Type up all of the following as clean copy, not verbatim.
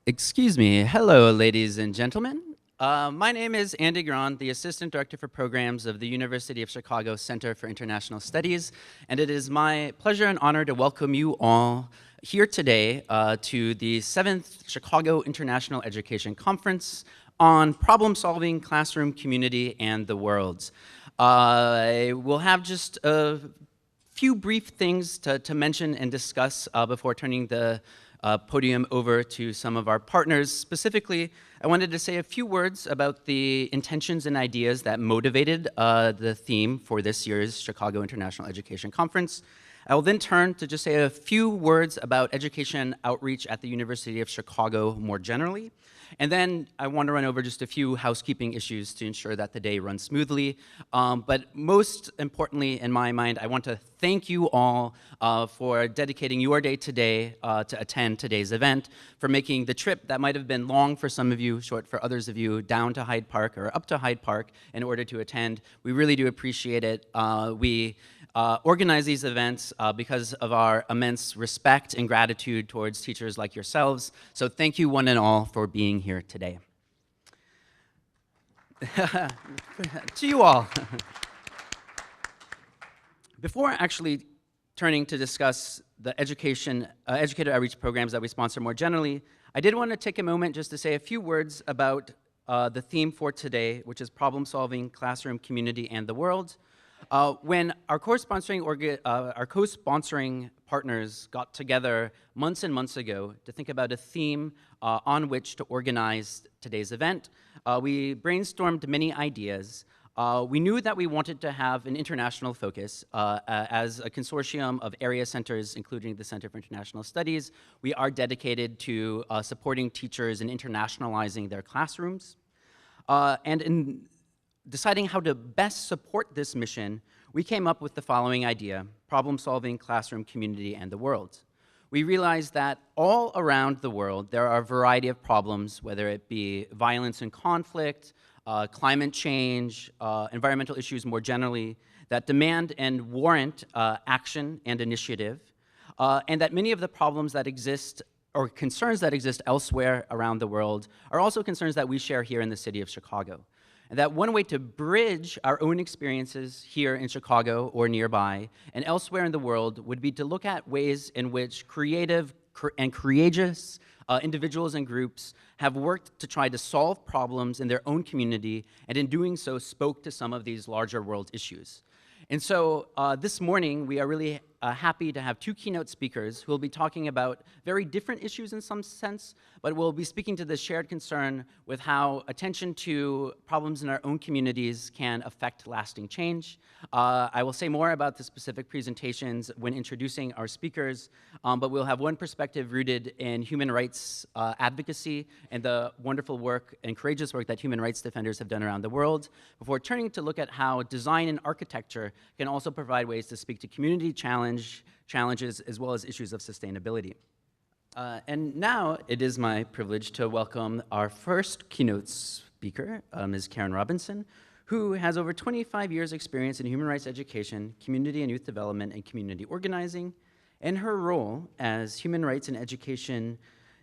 Excuse me. Hello, ladies and gentlemen. My name is Andy Grant, the Assistant Director for Programs of the University of Chicago Center for International Studies, and it is my pleasure and honor to welcome you all here today to the 7th Chicago International Education Conference on problem-solving, classroom, community, and the world. We'll have just a few brief things to mention and discuss before turning the podium over to some of our partners. Specifically, I wanted to say a few words about the intentions and ideas that motivated the theme for this year's Chicago International Education Conference. I will then turn to just say a few words about education outreach at the University of Chicago more generally. And then I want to run over just a few housekeeping issues to ensure that the day runs smoothly. But most importantly, in my mind, I want to thank you all for dedicating your day today to attend today's event, for making the trip that might have been long for some of you, short for others of you, down to Hyde Park or up to Hyde Park in order to attend. We really do appreciate it. We organize these events because of our immense respect and gratitude towards teachers like yourselves. So thank you one and all for being here today. To you all. Before actually turning to discuss the educator outreach programs that we sponsor more generally, I did want to take a moment just to say a few words about the theme for today, which is problem-solving, classroom, community, and the world. When our co-sponsoring partners got together months and months ago to think about a theme on which to organize today's event, we brainstormed many ideas. We knew that we wanted to have an international focus. As a consortium of area centers, including the Center for International Studies, we are dedicated to supporting teachers and internationalizing their classrooms. And in deciding how to best support this mission, we came up with the following idea: problem-solving, classroom, community, and the world. We realized that all around the world, there are a variety of problems, whether it be violence and conflict, climate change, environmental issues more generally, that demand and warrant action and initiative, and that many of the problems that exist or concerns that exist elsewhere around the world are also concerns that we share here in the city of Chicago. And that one way to bridge our own experiences here in Chicago or nearby and elsewhere in the world would be to look at ways in which creative and courageous individuals and groups have worked to try to solve problems in their own community, and in doing so spoke to some of these larger world issues. And so this morning, we are really happy to have two keynote speakers who will be talking about very different issues in some sense, but will be speaking to the shared concern with how attention to problems in our own communities can affect lasting change. I will say more about the specific presentations when introducing our speakers, but we'll have one perspective rooted in human rights advocacy and the wonderful work and courageous work that human rights defenders have done around the world, before turning to look at how design and architecture can also provide ways to speak to community challenges as well as issues of sustainability. And now it is my privilege to welcome our first keynote speaker, Ms. Karen Robinson, who has over 25 years experience in human rights education, community and youth development, and community organizing. In her role as Human Rights and Education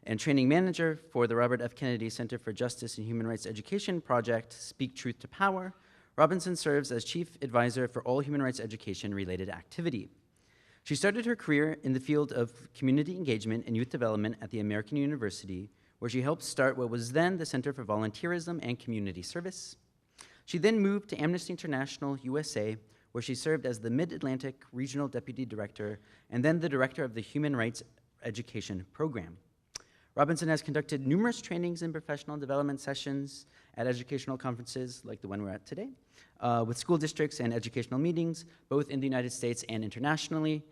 and Training Manager for the Robert F. Kennedy Center for Justice and Human Rights Education project, Speak Truth to Power, Robinson serves as Chief Advisor for all human rights education-related activity. She started her career in the field of community engagement and youth development at the American University, where she helped start what was then the Center for Volunteerism and Community Service. She then moved to Amnesty International USA, where she served as the Mid-Atlantic Regional Deputy Director and then the Director of the Human Rights Education Program. Robinson has conducted numerous trainings and professional development sessions at educational conferences like the one we're at today, with school districts and educational meetings, both in the United States and internationally.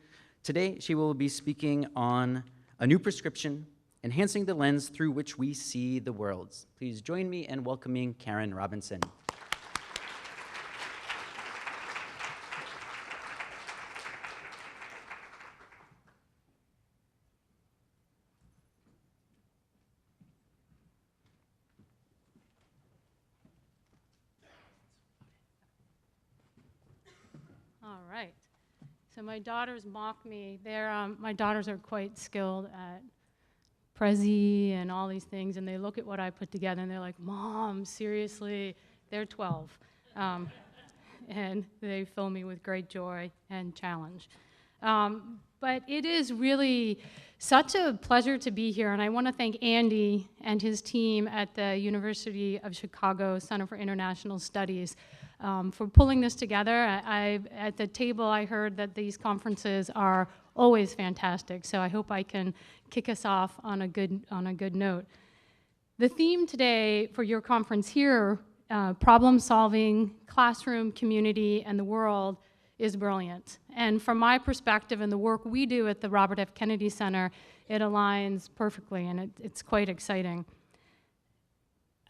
Today, she will be speaking on a new prescription, enhancing the lens through which we see the world. Please join me in welcoming Karen Robinson. All right. So my daughters mock me. My daughters are quite skilled at Prezi and all these things, and they look at what I put together and they're like, Mom, seriously, they're 12. And they fill me with great joy and challenge. But it is really such a pleasure to be here, and I want to thank Andy and his team at the University of Chicago Center for International Studies for pulling this together. At the table, I heard that these conferences are always fantastic, so I hope I can kick us off on a good note. The theme today for your conference here, problem solving, classroom, community, and the world, is brilliant. And from my perspective and the work we do at the Robert F. Kennedy Center, it aligns perfectly, and it's quite exciting.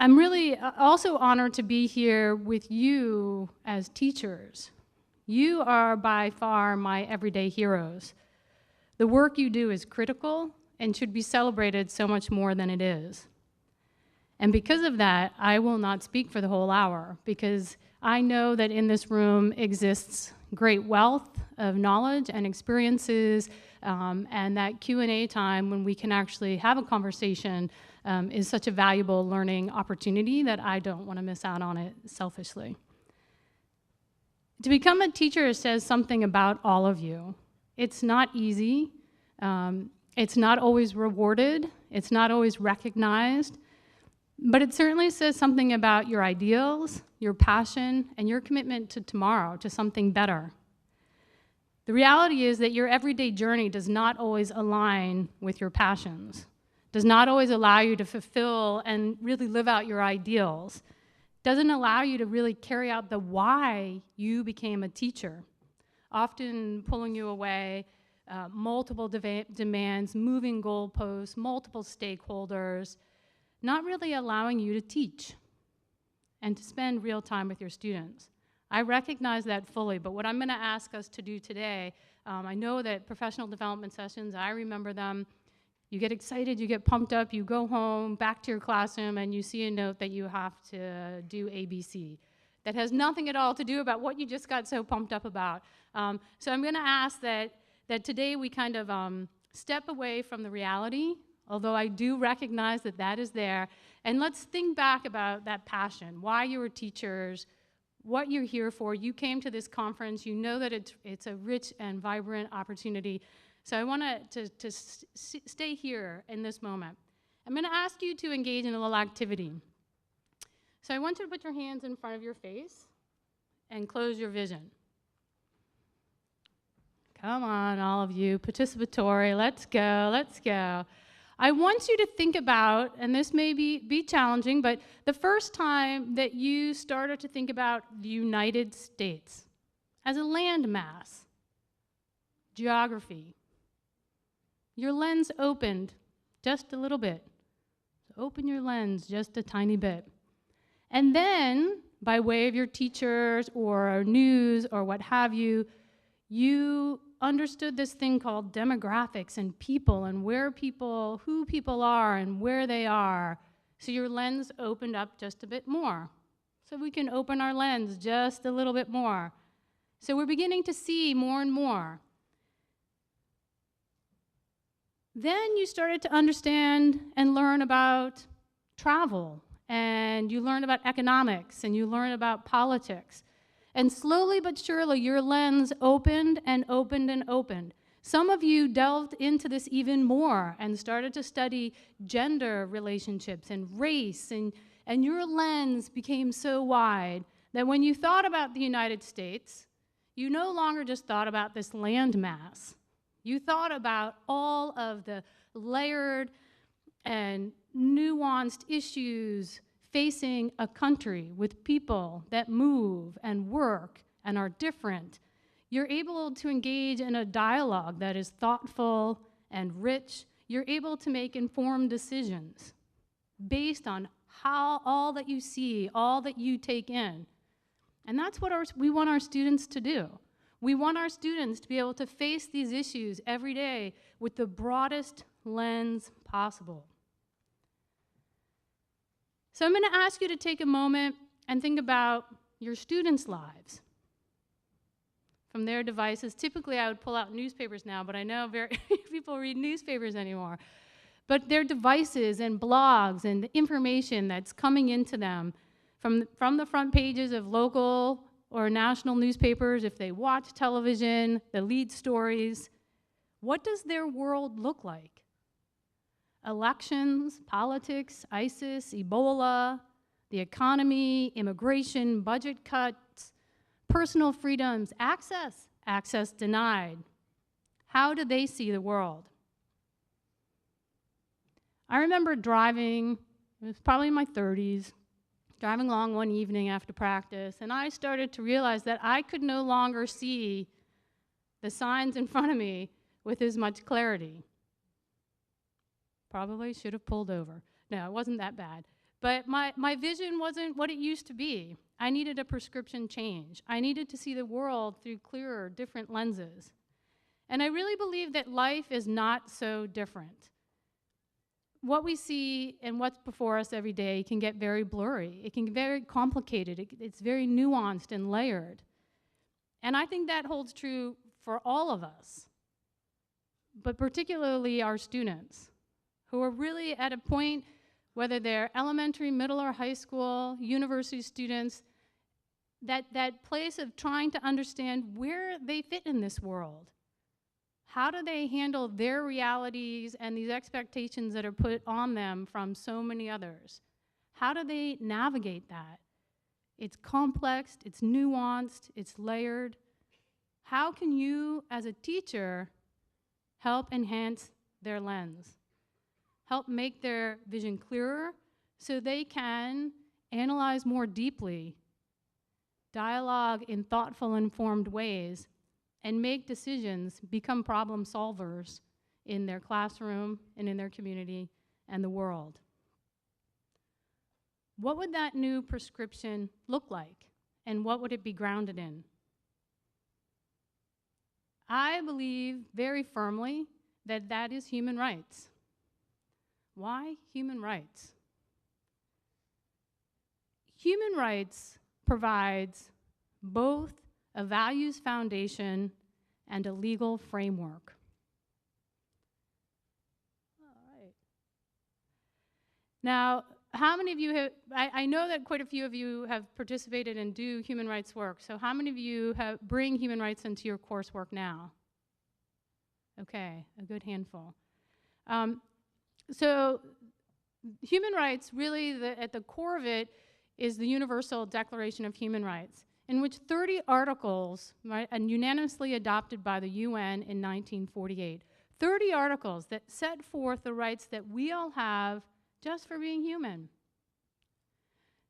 I'm really also honored to be here with you as teachers. You are by far my everyday heroes. The work you do is critical and should be celebrated so much more than it is. And because of that, I will not speak for the whole hour, because I know that in this room exists great wealth of knowledge and experiences, and that Q&A time when we can actually have a conversation is such a valuable learning opportunity that I don't want to miss out on it selfishly. To become a teacher says something about all of you. It's not easy. It's not always rewarded. It's not always recognized. But it certainly says something about your ideals, your passion, and your commitment to tomorrow, to something better. The reality is that your everyday journey does not always align with your passions, does not always allow you to fulfill and really live out your ideals, doesn't allow you to really carry out the why you became a teacher, often pulling you away, multiple demands, moving goalposts, multiple stakeholders, not really allowing you to teach and to spend real time with your students. I recognize that fully, but what I'm going to ask us to do today, I know that professional development sessions, I remember them, you get excited, you get pumped up, you go home, back to your classroom, and you see a note that you have to do ABC. That has nothing at all to do about what you just got so pumped up about. So I'm going to ask that today we kind of step away from the reality, although I do recognize that that is there, and let's think back about that passion, why you were teachers, what you're here for. You came to this conference, you know that it's a rich and vibrant opportunity. So I want to stay here in this moment. I'm going to ask you to engage in a little activity. So I want you to put your hands in front of your face and close your vision. Come on, all of you, participatory, let's go, let's go. I want you to think about, and this may be challenging, but the first time that you started to think about the United States as a landmass, geography, your lens opened just a little bit. So open your lens just a tiny bit. And then, by way of your teachers or news or what have you, you understood this thing called demographics and people and who people are and where they are. So your lens opened up just a bit more. So we can open our lens just a little bit more. So we're beginning to see more and more. Then you started to understand and learn about travel, and you learned about economics, and you learned about politics. And slowly but surely, your lens opened and opened and opened. Some of you delved into this even more and started to study gender relationships and race, and your lens became so wide that when you thought about the United States, you no longer just thought about this landmass. You thought about all of the layered and nuanced issues facing a country with people that move and work and are different. You're able to engage in a dialogue that is thoughtful and rich. You're able to make informed decisions based on all that you see, all that you take in. And that's what we want our students to do. We want our students to be able to face these issues every day with the broadest lens possible. So I'm going to ask you to take a moment and think about your students' lives from their devices. Typically, I would pull out newspapers now, but I know very few people read newspapers anymore. but their devices and blogs and the information that's coming into them from the front pages of local or national newspapers, if they watch television, the lead stories, what does their world look like? Elections, politics, ISIS, Ebola, the economy, immigration, budget cuts, personal freedoms, access denied. How do they see the world? I remember driving, it was probably in my 30s, driving along one evening after practice, and I started to realize that I could no longer see the signs in front of me with as much clarity. Probably should have pulled over. No, it wasn't that bad. But my vision wasn't what it used to be. I needed a prescription change. I needed to see the world through clearer, different lenses. And I really believe that life is not so different. What we see and what's before us every day can get very blurry. It can get very complicated. It's very nuanced and layered. And I think that holds true for all of us, but particularly our students, who are really at a point, whether they're elementary, middle, or high school, university students, that place of trying to understand where they fit in this world. How do they handle their realities and these expectations that are put on them from so many others? How do they navigate that? It's complex, it's nuanced, it's layered. How can you, as a teacher, help enhance their lens? Help make their vision clearer so they can analyze more deeply, dialogue in thoughtful, informed ways, and make decisions, become problem solvers in their classroom and in their community and the world. What would that new prescription look like, and what would it be grounded in? I believe very firmly that that is human rights. Why human rights? Human rights provides both a values foundation and a legal framework. All right. Now, how many of you have, I know that quite a few of you have participated and do human rights work, so how many of you bring human rights into your coursework now? Okay, a good handful. So human rights, really, at the core of it is the Universal Declaration of Human Rights, in which 30 articles, right, and unanimously adopted by the UN in 1948, 30 articles that set forth the rights that we all have just for being human.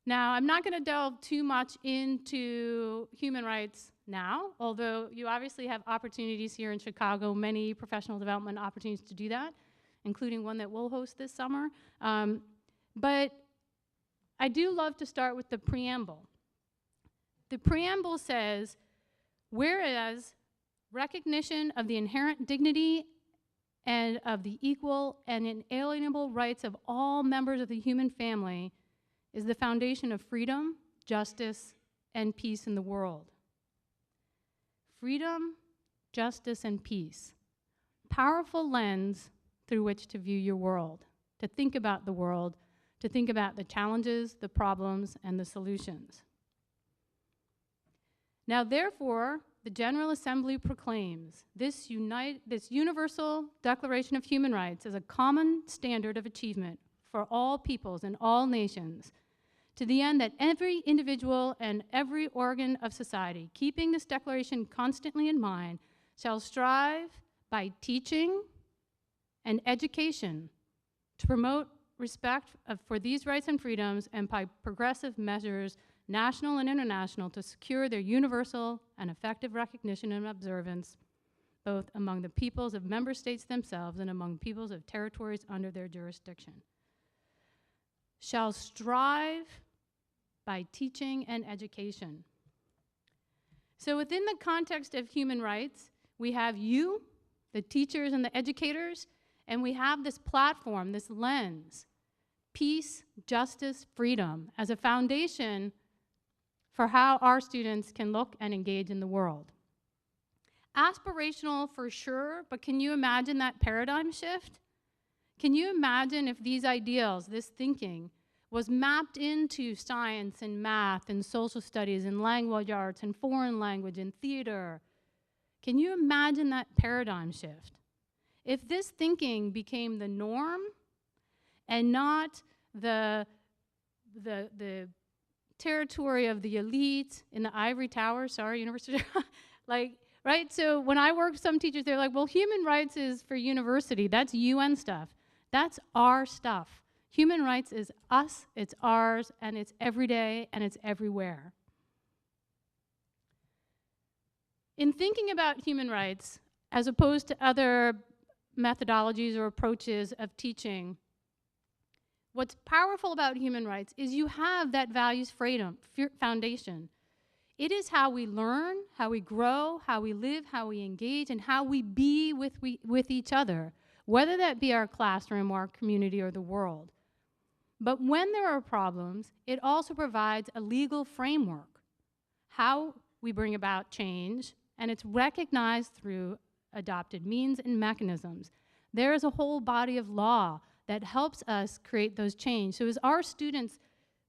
Now, I'm not going to delve too much into human rights now, although you obviously have opportunities here in Chicago, many professional development opportunities to do that, including one that we'll host this summer. But I do love to start with the preamble. The preamble says, whereas recognition of the inherent dignity and of the equal and inalienable rights of all members of the human family is the foundation of freedom, justice, and peace in the world. Freedom, justice, and peace. Powerful lens through which to view your world, to think about the world, to think about the challenges, the problems, and the solutions. Now, therefore, the General Assembly proclaims this Universal Declaration of Human Rights as a common standard of achievement for all peoples and all nations, to the end that every individual and every organ of society, keeping this declaration constantly in mind, shall strive by teaching and education to promote respect for these rights and freedoms, and by progressive measures, national and international, to secure their universal and effective recognition and observance, both among the peoples of member states themselves and among peoples of territories under their jurisdiction. Shall strive by teaching and education. So within the context of human rights, we have you, the teachers and the educators, and we have this platform, this lens, peace, justice, freedom, as a foundation for how our students can look and engage in the world. Aspirational for sure, but can you imagine that paradigm shift? Can you imagine if these ideals, this thinking, was mapped into science and math and social studies and language arts and foreign language and theater? Can you imagine that paradigm shift? If this thinking became the norm and not the territory of the elite in the ivory tower, sorry, university, like, right? So when I work with some teachers, they're like, well, human rights is for university. That's UN stuff. That's our stuff. Human rights is us, it's ours, and it's every day, and it's everywhere. In thinking about human rights, as opposed to other methodologies or approaches of teaching, what's powerful about human rights is you have that values freedom foundation. It is how we learn, how we grow, how we live, how we engage, and how we be with each other, whether that be our classroom, our community, or the world. But when there are problems, it also provides a legal framework, how we bring about change, and it's recognized through adopted means and mechanisms. There is a whole body of law that helps us create those change. So as our students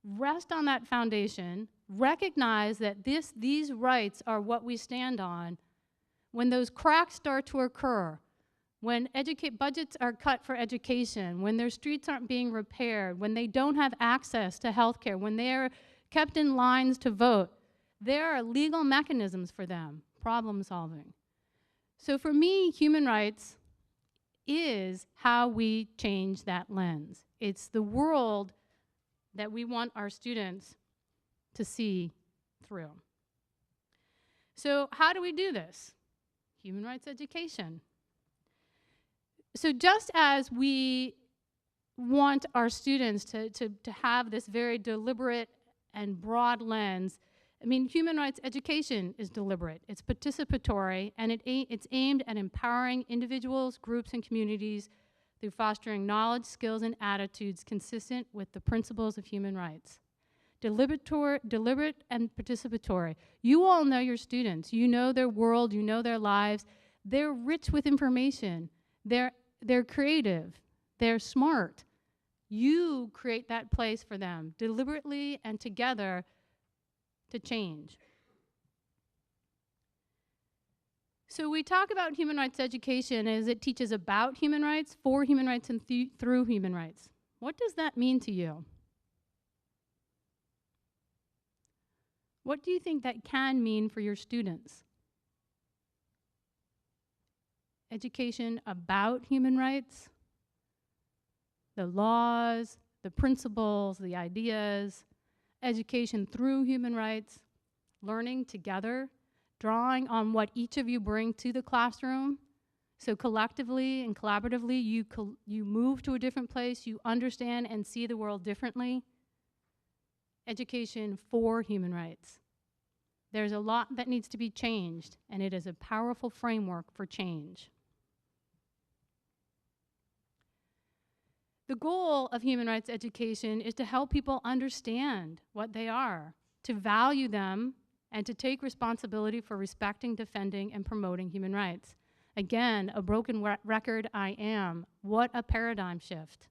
rest on that foundation, recognize that these rights are what we stand on, when those cracks start to occur, when budgets are cut for education, when their streets aren't being repaired, when they don't have access to health care, when they're kept in lines to vote, there are legal mechanisms for them, problem solving. So for me, human rights is how we change that lens. It's the world that we want our students to see through. So how do we do this? Human rights education. So just as we want our students to have this very deliberate and broad lens, I mean, human rights education is deliberate. It's participatory, and it's aimed at empowering individuals, groups, and communities through fostering knowledge, skills, and attitudes consistent with the principles of human rights. Deliberate and participatory. You all know your students. You know their world. You know their lives. They're rich with information. They're creative. They're smart. You create that place for them deliberately and together to change. So we talk about human rights education as it teaches about human rights, for human rights, and through human rights. What does that mean to you? What do you think that can mean for your students? Education about human rights, the laws, the principles, the ideas, education through human rights, learning together, drawing on what each of you bring to the classroom. So collectively and collaboratively, you move to a different place, you understand and see the world differently. Education for human rights. There's a lot that needs to be changed, and it is a powerful framework for change. The goal of human rights education is to help people understand what they are, to value them, and to take responsibility for respecting, defending, and promoting human rights. Again, a broken record I am. What a paradigm shift.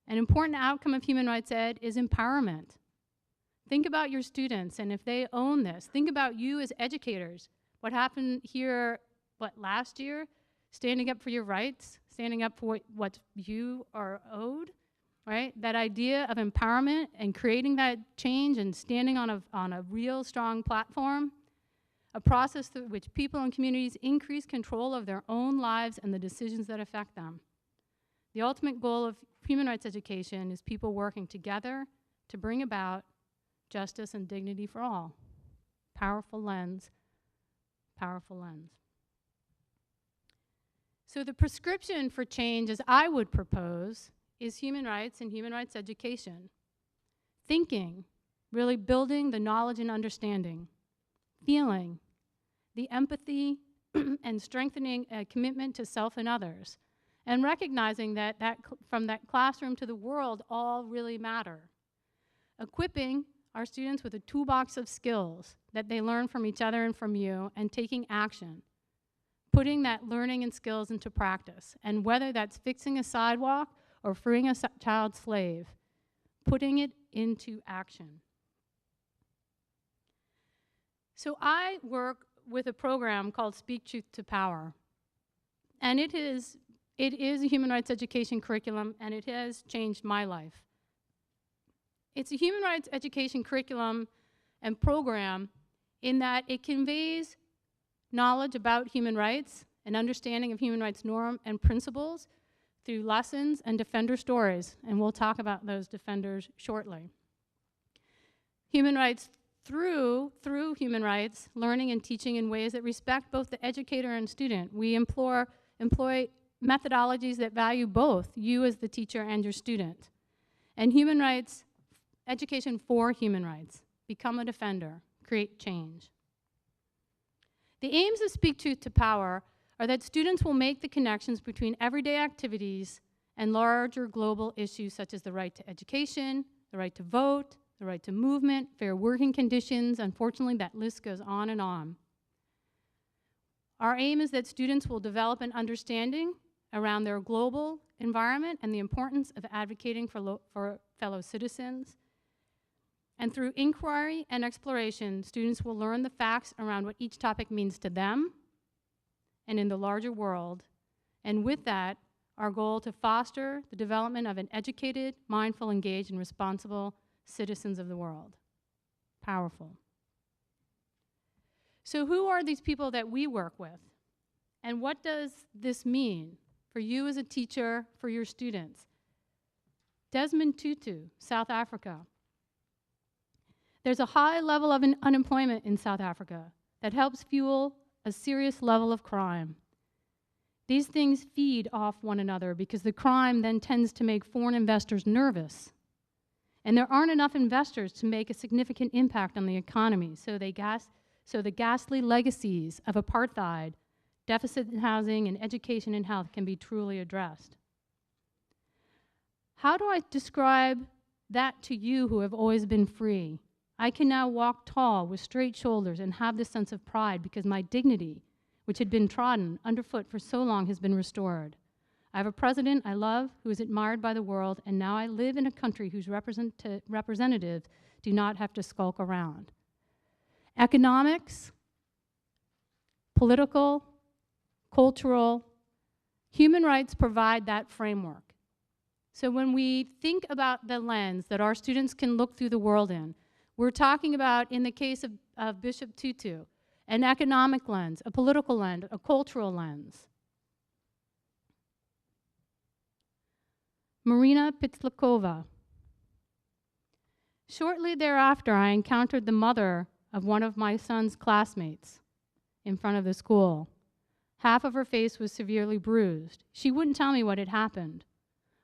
An important outcome of human rights ed is empowerment. Think about your students, and if they own this, think about you as educators. What happened here, last year? Standing up for your rights, standing up for what you are owed, right? That idea of empowerment and creating that change and standing on a real strong platform, a process through which people and communities increase control of their own lives and the decisions that affect them. The ultimate goal of human rights education is people working together to bring about justice and dignity for all. Powerful lens, powerful lens. So the prescription for change, as I would propose, is human rights and human rights education. Thinking, really building the knowledge and understanding. Feeling, the empathy and strengthening a commitment to self and others. And recognizing that from that classroom to the world all really matter. Equipping our students with a toolbox of skills that they learn from each other and from you, and taking action. putting that learning and skills into practice. And whether that's fixing a sidewalk or freeing a child slave, putting it into action. So I work with a program called Speak Truth to Power. And it is a human rights education curriculum, and it has changed my life. It's a human rights education curriculum and program in that it conveys knowledge about human rights and understanding of human rights norms and principles through lessons and defender stories, and we'll talk about those defenders shortly. Human rights through human rights, learning and teaching in ways that respect both the educator and student. We employ methodologies that value both you as the teacher and your student. And human rights, education for human rights. Become a defender, create change. The aims of Speak Truth to Power are that students will make the connections between everyday activities and larger global issues such as the right to education, the right to vote, the right to movement, fair working conditions. Unfortunately, that list goes on and on. Our aim is that students will develop an understanding around their global environment and the importance of advocating for fellow citizens. And through inquiry and exploration, students will learn the facts around what each topic means to them and in the larger world. And with that, our goal to foster the development of an educated, mindful, engaged, and responsible citizens of the world. Powerful. So who are these people that we work with? And what does this mean for you as a teacher, for your students? Desmond Tutu, South Africa. There's a high level of unemployment in South Africa that helps fuel a serious level of crime. These things feed off one another because the crime then tends to make foreign investors nervous. And there aren't enough investors to make a significant impact on the economy, so the ghastly legacies of apartheid, deficit in housing, and education and health can be truly addressed. How do I describe that to you who have always been free? I can now walk tall with straight shoulders and have this sense of pride because my dignity, which had been trodden underfoot for so long, has been restored. I have a president I love who is admired by the world, and now I live in a country whose representatives do not have to skulk around. Economics, political, cultural, human rights provide that framework. So when we think about the lens that our students can look through the world in, we're talking about, in the case of Bishop Tutu, an economic lens, a political lens, a cultural lens. Marina Pizzolakova. Shortly thereafter, I encountered the mother of one of my son's classmates in front of the school. Half of her face was severely bruised. She wouldn't tell me what had happened.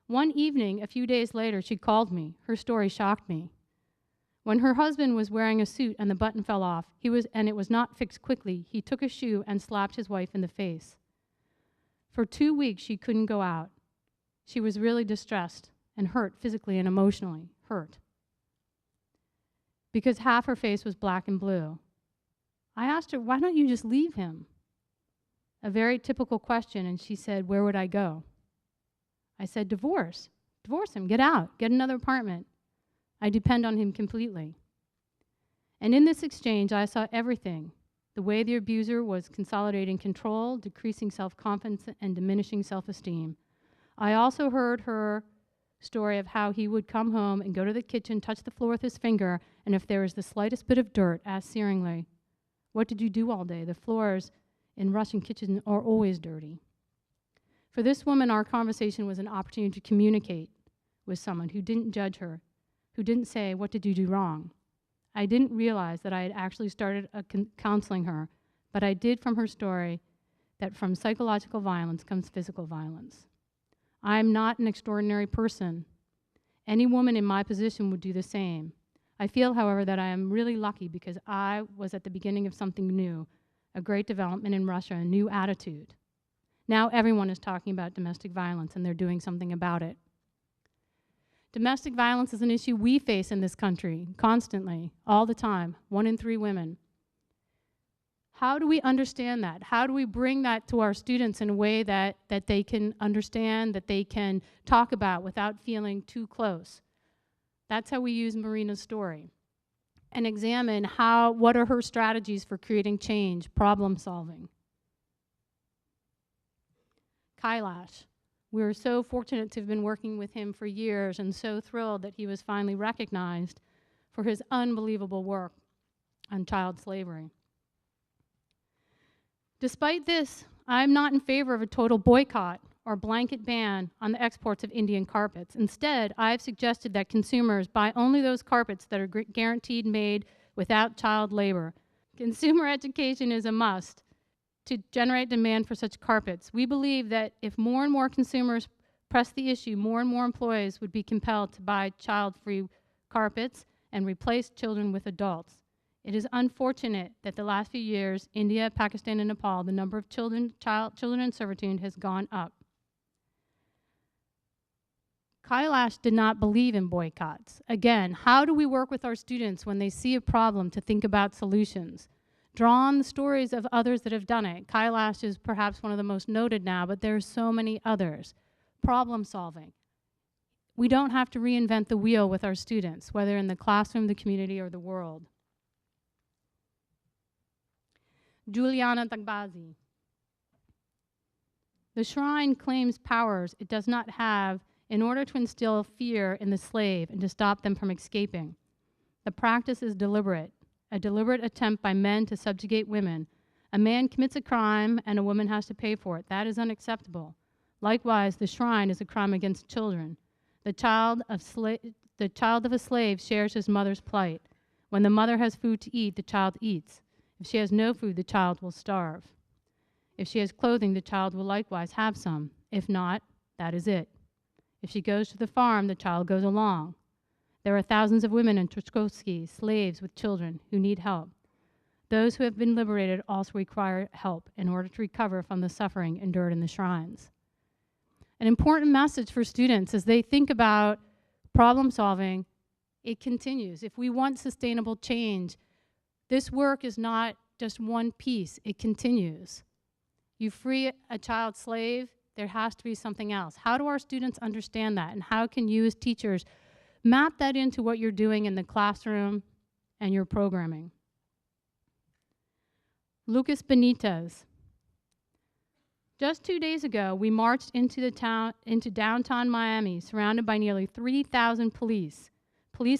One evening, a few days later, she called me. Her story shocked me. When her husband was wearing a suit and the button fell off, and it was not fixed quickly, he took a shoe and slapped his wife in the face. For 2 weeks, she couldn't go out. She was really distressed and hurt physically and emotionally, hurt. Because half her face was black and blue. I asked her, why don't you just leave him? A very typical question, and she said, where would I go? I said, divorce. Divorce him, get out, get another apartment. I depend on him completely. And in this exchange, I saw everything. The way the abuser was consolidating control, decreasing self-confidence, and diminishing self-esteem. I also heard her story of how he would come home and go to the kitchen, touch the floor with his finger, and if there was the slightest bit of dirt, ask searingly, what did you do all day? The floors in Russian kitchens are always dirty. For this woman, our conversation was an opportunity to communicate with someone who didn't judge her, who didn't say, what did you do wrong? I didn't realize that I had actually started counseling her, but I did from her story that from psychological violence comes physical violence. I'm not an extraordinary person. Any woman in my position would do the same. I feel, however, that I am really lucky because I was at the beginning of something new, a great development in Russia, a new attitude. Now everyone is talking about domestic violence and they're doing something about it. Domestic violence is an issue we face in this country constantly, all the time, 1 in 3 women. How do we understand that? How do we bring that to our students in a way that they can understand, that they can talk about without feeling too close? That's how we use Marina's story and examine what are her strategies for creating change, problem solving. Kailash. We were so fortunate to have been working with him for years and so thrilled that he was finally recognized for his unbelievable work on child slavery. Despite this, I'm not in favor of a total boycott or blanket ban on the exports of Indian carpets. Instead, I've suggested that consumers buy only those carpets that are guaranteed made without child labor. Consumer education is a must to generate demand for such carpets. We believe that if more and more consumers press the issue, more and more employees would be compelled to buy child-free carpets and replace children with adults. It is unfortunate that the last few years, India, Pakistan, and Nepal, the number of children in servitude has gone up. Kailash did not believe in boycotts. Again, how do we work with our students when they see a problem to think about solutions? Draw on the stories of others that have done it. Kailash is perhaps one of the most noted now, but there are so many others. Problem solving. We don't have to reinvent the wheel with our students, whether in the classroom, the community, or the world. Juliana Tagbazi. The shrine claims powers it does not have in order to instill fear in the slave and to stop them from escaping. The practice is deliberate, a deliberate attempt by men to subjugate women. A man commits a crime and a woman has to pay for it. That is unacceptable. Likewise, the shrine is a crime against children. The child of a slave shares his mother's plight. When the mother has food to eat, the child eats. If she has no food, the child will starve. If she has clothing, the child will likewise have some. If not, that is it. If she goes to the farm, the child goes along. There are thousands of women in Trotsky, slaves with children, who need help. Those who have been liberated also require help in order to recover from the suffering endured in the shrines. An important message for students as they think about problem solving, it continues. If we want sustainable change, this work is not just one piece, it continues. You free a child slave, there has to be something else. How do our students understand that? And how can you as teachers map that into what you're doing in the classroom and your programming? Lucas Benitez. Just 2 days ago, we marched into downtown Miami, surrounded by nearly 3,000 police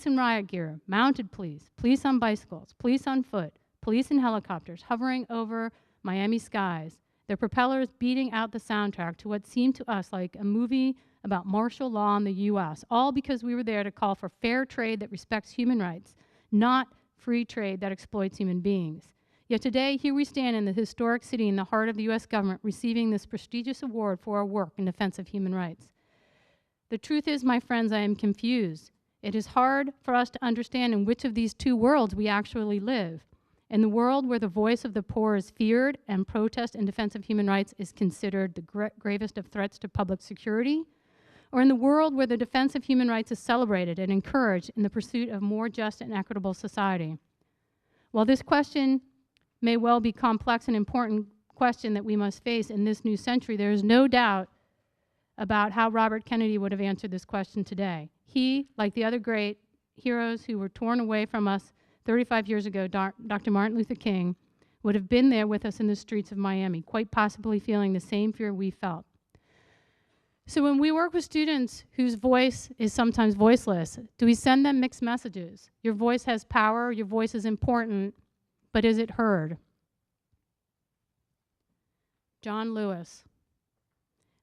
in riot gear, mounted police, police on bicycles, police on foot, police in helicopters hovering over Miami skies, their propellers beating out the soundtrack to what seemed to us like a movie about martial law in the U.S., all because we were there to call for fair trade that respects human rights, not free trade that exploits human beings. Yet today, here we stand in the historic city in the heart of the U.S. government receiving this prestigious award for our work in defense of human rights. The truth is, my friends, I am confused. It is hard for us to understand in which of these two worlds we actually live. In the world where the voice of the poor is feared and protest in defense of human rights is considered the gravest of threats to public security, or in the world where the defense of human rights is celebrated and encouraged in the pursuit of more just and equitable society. While this question may well be complex and important question that we must face in this new century, there is no doubt about how Robert Kennedy would have answered this question today. He, like the other great heroes who were torn away from us 35 years ago, Dr. Martin Luther King, would have been there with us in the streets of Miami, quite possibly feeling the same fear we felt. So when we work with students whose voice is sometimes voiceless, do we send them mixed messages? Your voice has power, your voice is important, but is it heard? John Lewis.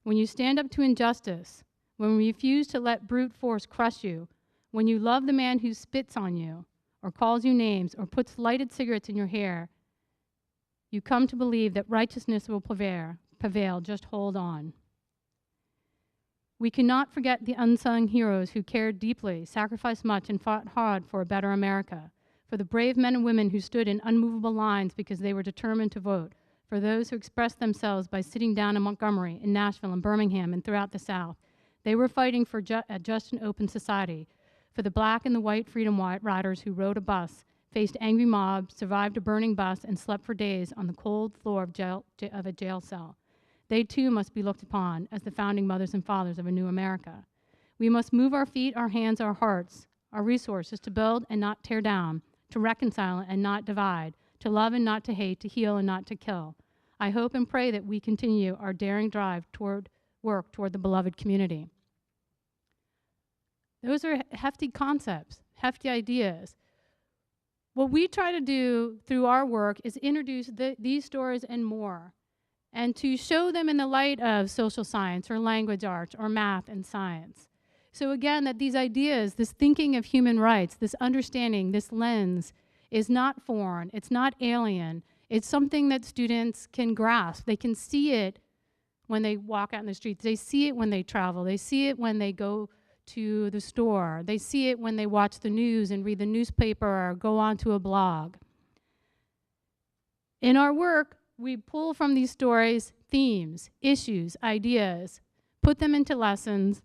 When you stand up to injustice, when you refuse to let brute force crush you, when you love the man who spits on you, or calls you names, or puts lighted cigarettes in your hair, you come to believe that righteousness will prevail. Just hold on. We cannot forget the unsung heroes who cared deeply, sacrificed much, and fought hard for a better America, for the brave men and women who stood in unmovable lines because they were determined to vote, for those who expressed themselves by sitting down in Montgomery, in Nashville, and Birmingham, and throughout the South. They were fighting for a just and open society, for the black and the white freedom riders who rode a bus, faced angry mobs, survived a burning bus, and slept for days on the cold floor of a jail cell. They too must be looked upon as the founding mothers and fathers of a new America. We must move our feet, our hands, our hearts, our resources to build and not tear down, to reconcile and not divide, to love and not to hate, to heal and not to kill. I hope and pray that we continue our daring drive toward the beloved community. Those are hefty concepts, hefty ideas. What we try to do through our work is introduce these stories and more, and to show them in the light of social science or language arts or math and science. So again, that these ideas, this thinking of human rights, this understanding, this lens, is not foreign, it's not alien, it's something that students can grasp. They can see it when they walk out in the streets, they see it when they travel, they see it when they go to the store, they see it when they watch the news and read the newspaper or go onto a blog. In our work, we pull from these stories themes, issues, ideas, put them into lessons,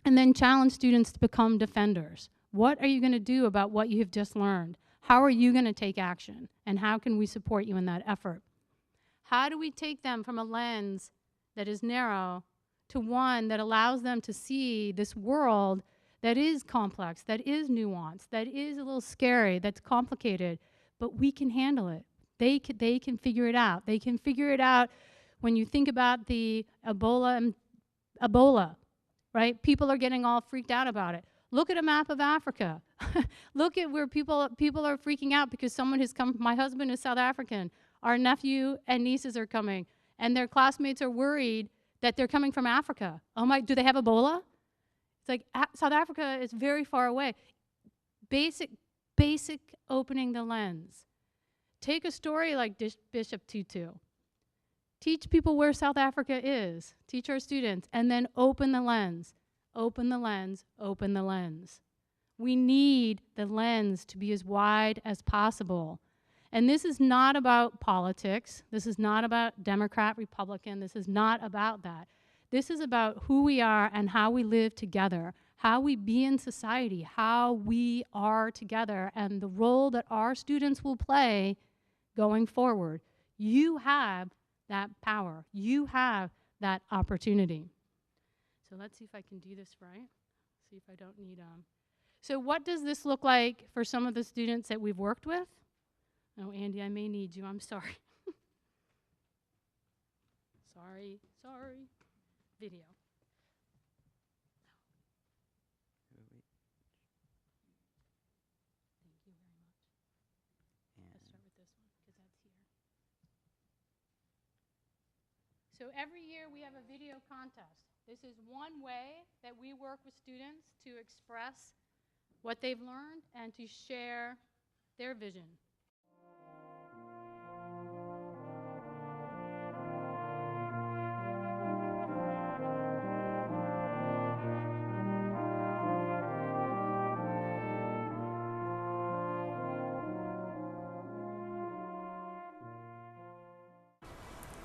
and then challenge students to become defenders. What are you going to do about what you have just learned? How are you going to take action? And how can we support you in that effort? How do we take them from a lens that is narrow to one that allows them to see this world that is complex, that is nuanced, that is a little scary, that's complicated, but we can handle it. They can figure it out. They can figure it out when you think about the Ebola, right? People are getting all freaked out about it. Look at a map of Africa. Look at where people are freaking out because someone has come. My husband is South African. Our nephew and nieces are coming, and their classmates are worried that they're coming from Africa. Oh my, do they have Ebola? It's like South Africa is very far away. Basic opening the lens. Take a story like Bishop Tutu. Teach people where South Africa is. Teach our students, and then open the lens. Open the lens, open the lens. We need the lens to be as wide as possible. And this is not about politics. This is not about Democrat, Republican. This is not about that. This is about who we are and how we live together, how we be in society, how we are together, and the role that our students will play going forward. You have that power. You have that opportunity. So let's see if I can do this right. See if I don't need So what does this look like for some of the students that we've worked with? Oh, Andy, I may need you. I'm sorry. Sorry. Video. Thank you very much. Let's start with this one, because that's here. So every year we have a video contest. This is one way that we work with students to express what they've learned and to share their vision.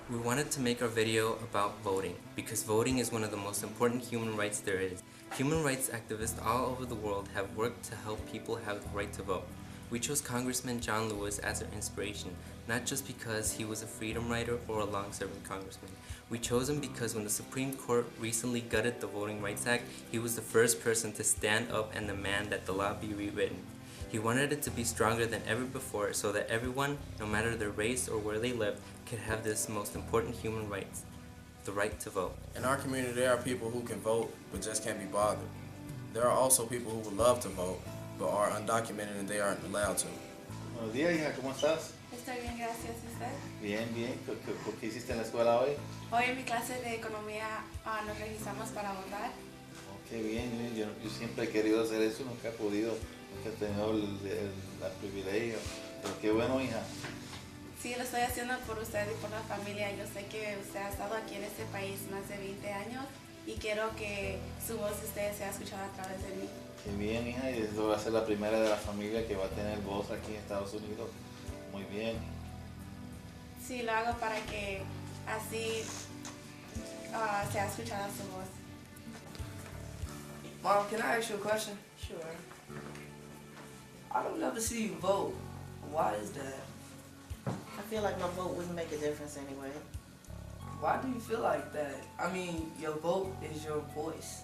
We wanted to make our video about voting because voting is one of the most important human rights there is. Human rights activists all over the world have worked to help people have the right to vote. We chose Congressman John Lewis as our inspiration, not just because he was a freedom rider or a long-serving congressman. We chose him because when the Supreme Court recently gutted the Voting Rights Act, he was the first person to stand up and demand that the law be rewritten. He wanted it to be stronger than ever before so that everyone, no matter their race or where they live, could have this most important human right, the right to vote. In our community, there are people who can vote but just can't be bothered. There are also people who would love to vote but are undocumented and they aren't allowed to. Buenos días, hija, ¿cómo estás? Estoy bien, gracias. ¿Y usted? Bien, bien. ¿Qué hiciste en la escuela hoy? Hoy en mi clase de economía nos registramos para votar. Oh, qué bien, yo siempre he querido hacer eso, nunca he podido, nunca he tenido el privilegio. Pero qué bueno, hija. Sí, lo estoy haciendo por usted y por la familia. Yo sé que usted ha estado aquí en este país más de 20 años y quiero que su voz de usted sea escuchada a través de mí. Qué bien, hija, y esto va a ser la primera de la familia que va a tener voz aquí en Estados Unidos. Muy bien. Sí, lo hago para que así sea escuchada su voz. Mom, can I ask you a question? Sure. I don't never see you vote. Why is that? I feel like my vote wouldn't make a difference anyway. Why do you feel like that? I mean, your vote is your voice.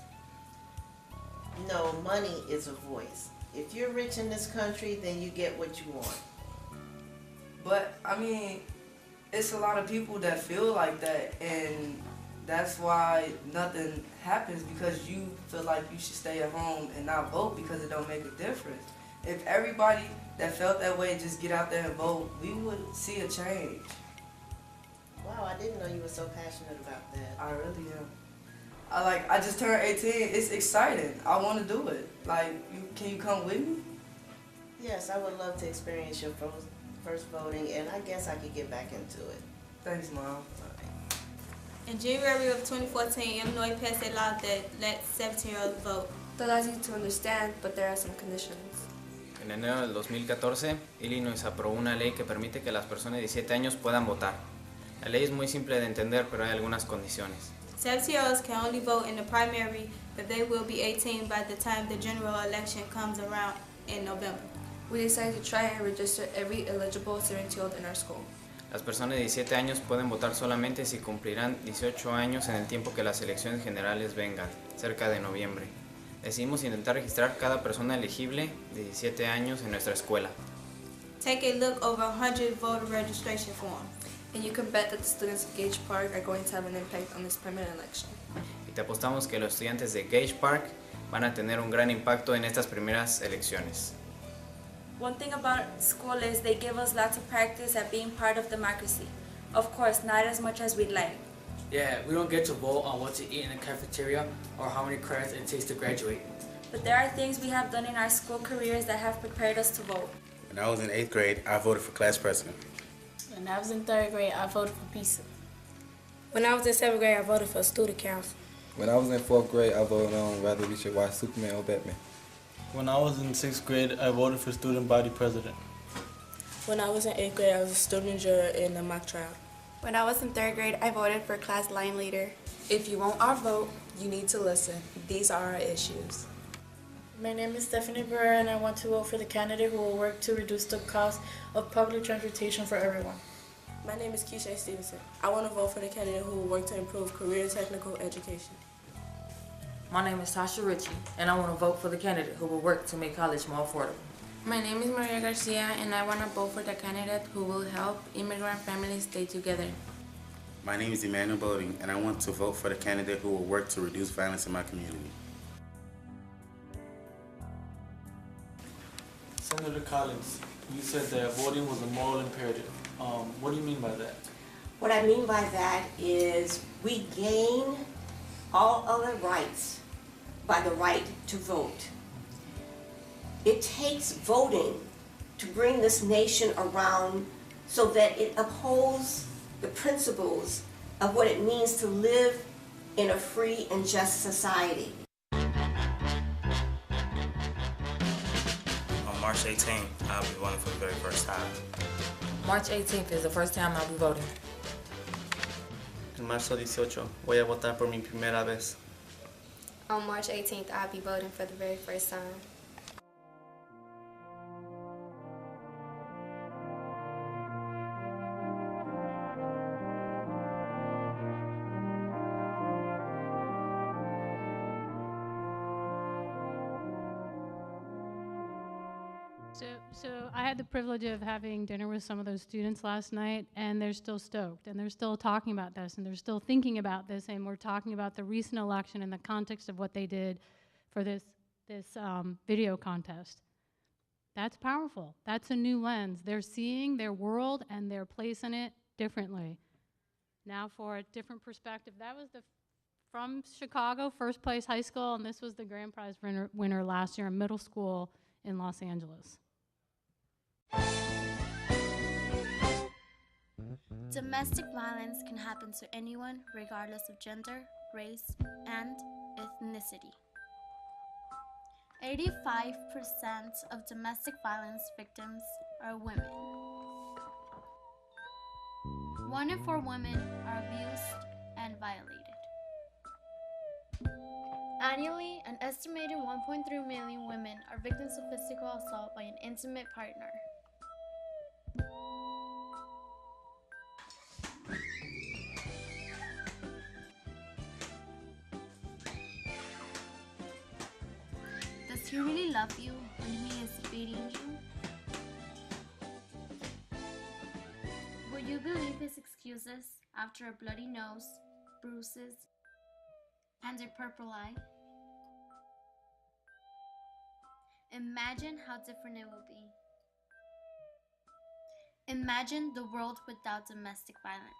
No, money is a voice. If you're rich in this country, then you get what you want. But, I mean, it's a lot of people that feel like that, and that's why nothing happens, because you feel like you should stay at home and not vote because it don't make a difference. If everybody that felt that way just get out there and vote, we would see a change. Wow, I didn't know you were so passionate about that. I really am. I just turned 18. It's exciting. I want to do it. Can you come with me? Yes, I would love to experience your first voting, and I guess I could get back into it. Thanks, Mom. In January of 2014, Illinois passed a law that lets 17-year-olds vote. That's easy to understand, but there are some conditions. En enero del 2014, Illinois aprobó una ley que permite que las personas de 17 años puedan votar. La ley es muy simple de entender, pero hay algunas condiciones. 17-year-olds can only vote in the primary, but they will be 18 by the time the general election comes around in November. We decided to try and register every eligible 17-year-old in our school. Las personas de 17 años pueden votar solamente si cumplirán 18 años en el tiempo que las elecciones generales vengan, cerca de noviembre. Decidimos intentar registrar cada persona elegible de 17 años en nuestra escuela. Take a look over 100 voter registration forms. And you can bet that the students of Gage Park are going to have an impact on this primary election. Y te apostamos que los estudiantes de Gage Park van a tener un gran impacto en estas primeras elecciones. One thing about school is they give us lots of practice at being part of democracy. Of course, not as much as we'd like. Yeah, we don't get to vote on what to eat in the cafeteria or how many credits it takes to graduate. But there are things we have done in our school careers that have prepared us to vote. When I was in 8th grade, I voted for class president. When I was in 3rd grade, I voted for pizza. When I was in 7th grade, I voted for student council. When I was in 4th grade, I voted on whether we should watch Superman or Batman. When I was in 6th grade, I voted for student body president. When I was in 8th grade, I was a student juror in the mock trial. When I was in 3rd grade, I voted for class line leader. If you want our vote, you need to listen. These are our issues. My name is Stephanie Burr, and I want to vote for the candidate who will work to reduce the cost of public transportation for everyone. My name is Keisha Stevenson. I want to vote for the candidate who will work to improve career technical education. My name is Tasha Ritchie, and I want to vote for the candidate who will work to make college more affordable. My name is Maria Garcia, and I want to vote for the candidate who will help immigrant families stay together. My name is Emmanuel Bolding, and I want to vote for the candidate who will work to reduce violence in my community. Senator Collins, you said that voting was a moral imperative. What do you mean by that? What I mean by that is we gain all other rights by the right to vote. It takes voting to bring this nation around so that it upholds the principles of what it means to live in a free and just society. On March 18th, I'll be voting for the very first time. March 18th is the first time I'll be voting. En marzo 18 voy a votar por mi primera vez. On March 18th, I'll be voting for the very first time. So I had the privilege of having dinner with some of those students last night, and they're still stoked, and they're still talking about this, and they're still thinking about this, and we're talking about the recent election in the context of what they did for this video contest. That's powerful. That's a new lens. They're seeing their world and they're placing it differently. Now for a different perspective, that was from Chicago, first place high school, and this was the grand prize winner last year in middle school in Los Angeles. Domestic violence can happen to anyone regardless of gender, race, and ethnicity. 85% of domestic violence victims are women. 1 in 4 women are abused and violated. Annually, an estimated 1.3 million women are victims of physical assault by an intimate partner. he really love you when he is beating you? Will you believe his excuses after a bloody nose, bruises, and a purple eye? Imagine how different it will be. Imagine the world without domestic violence.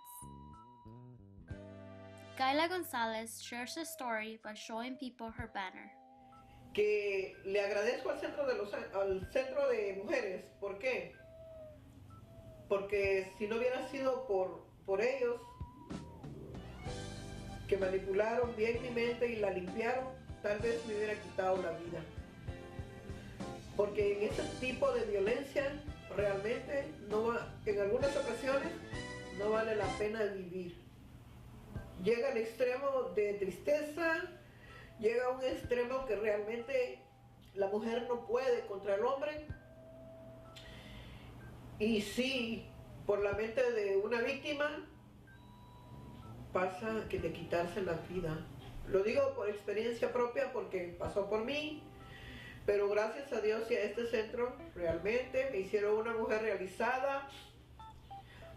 Kayla Gonzalez shares her story by showing people her banner. Que le agradezco al centro de mujeres. ¿Por qué? Porque si no hubiera sido por ellos, que manipularon bien mi mente y la limpiaron, tal vez me hubiera quitado la vida. Porque en ese tipo de violencia, realmente, en algunas ocasiones, no vale la pena vivir. Llega al extremo de tristeza, llega a un extremo que realmente la mujer no puede contra el hombre. Y sí, por la mente de una víctima, pasa que de quitarse la vida. Lo digo por experiencia propia porque pasó por mí, pero gracias a Dios y a este centro realmente me hicieron una mujer realizada.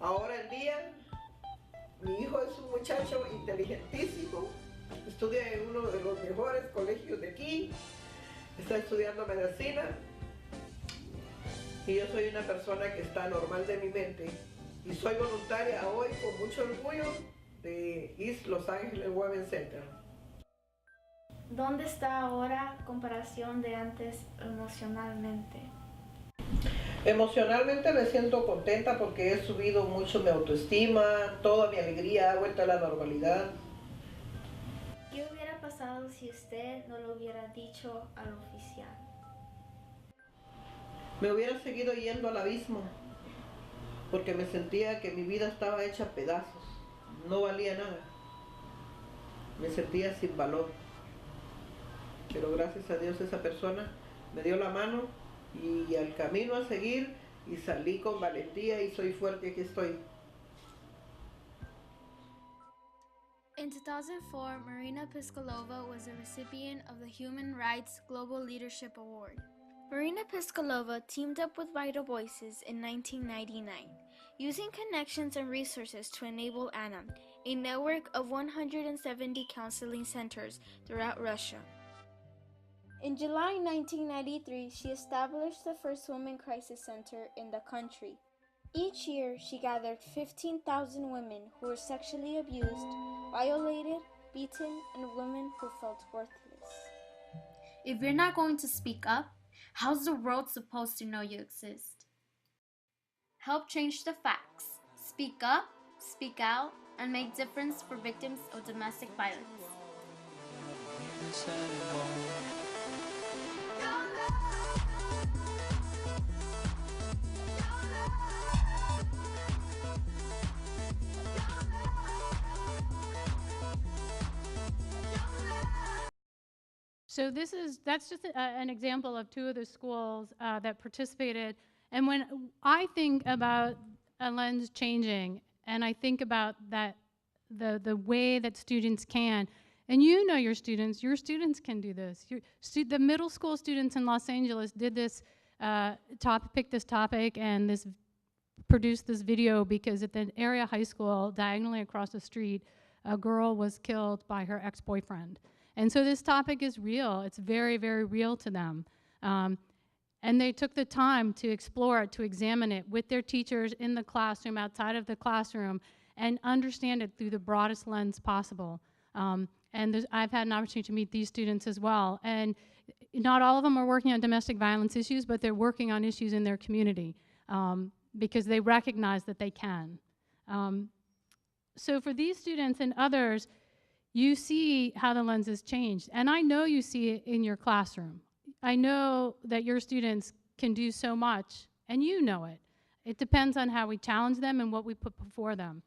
Ahora en día, mi hijo es un muchacho inteligentísimo, estudia en uno de los mejores colegios de aquí, está estudiando medicina y yo soy una persona que está normal de mi mente y soy voluntaria hoy con mucho orgullo de East Los Ángeles Women's Center. ¿Dónde está ahora comparación de antes emocionalmente? Emocionalmente me siento contenta porque he subido mucho mi autoestima, toda mi alegría ha vuelto a la normalidad. ¿Qué hubiera pasado si usted no lo hubiera dicho al oficial? Me hubiera seguido yendo al abismo porque me sentía que mi vida estaba hecha a pedazos, no valía nada. Me sentía sin valor. Pero gracias a Dios esa persona me dio la mano y al camino a seguir y salí con valentía y soy fuerte y aquí estoy. In 2004, Marina Pizzolakova was a recipient of the Human Rights Global Leadership Award. Marina Pizzolakova teamed up with Vital Voices in 1999, using connections and resources to enable ANAM, a network of 170 counseling centers throughout Russia. In July 1993, she established the first Women Crisis Center in the country. Each year, she gathered 15,000 women who were sexually abused, violated, beaten, and women who felt worthless. If you're not going to speak up, how's the world supposed to know you exist? Help change the facts. Speak up, speak out, and make difference for victims of domestic violence. So that's just an example of two of the schools that participated. And when I think about a lens changing, and I think about that, the way that students can, and you know your students can do this. The middle school students in Los Angeles did this picked this topic and produced this video because at the area high school, diagonally across the street, a girl was killed by her ex-boyfriend. And so this topic is real. It's very, very real to them. And they took the time to explore it, to examine it with their teachers in the classroom, outside of the classroom, and understand it through the broadest lens possible. And I've had an opportunity to meet these students as well. And not all of them are working on domestic violence issues, but they're working on issues in their community because they recognize that they can. So for these students and others, you see how the lens has changed. And I know you see it in your classroom. I know that your students can do so much, and you know it. It depends on how we challenge them and what we put before them.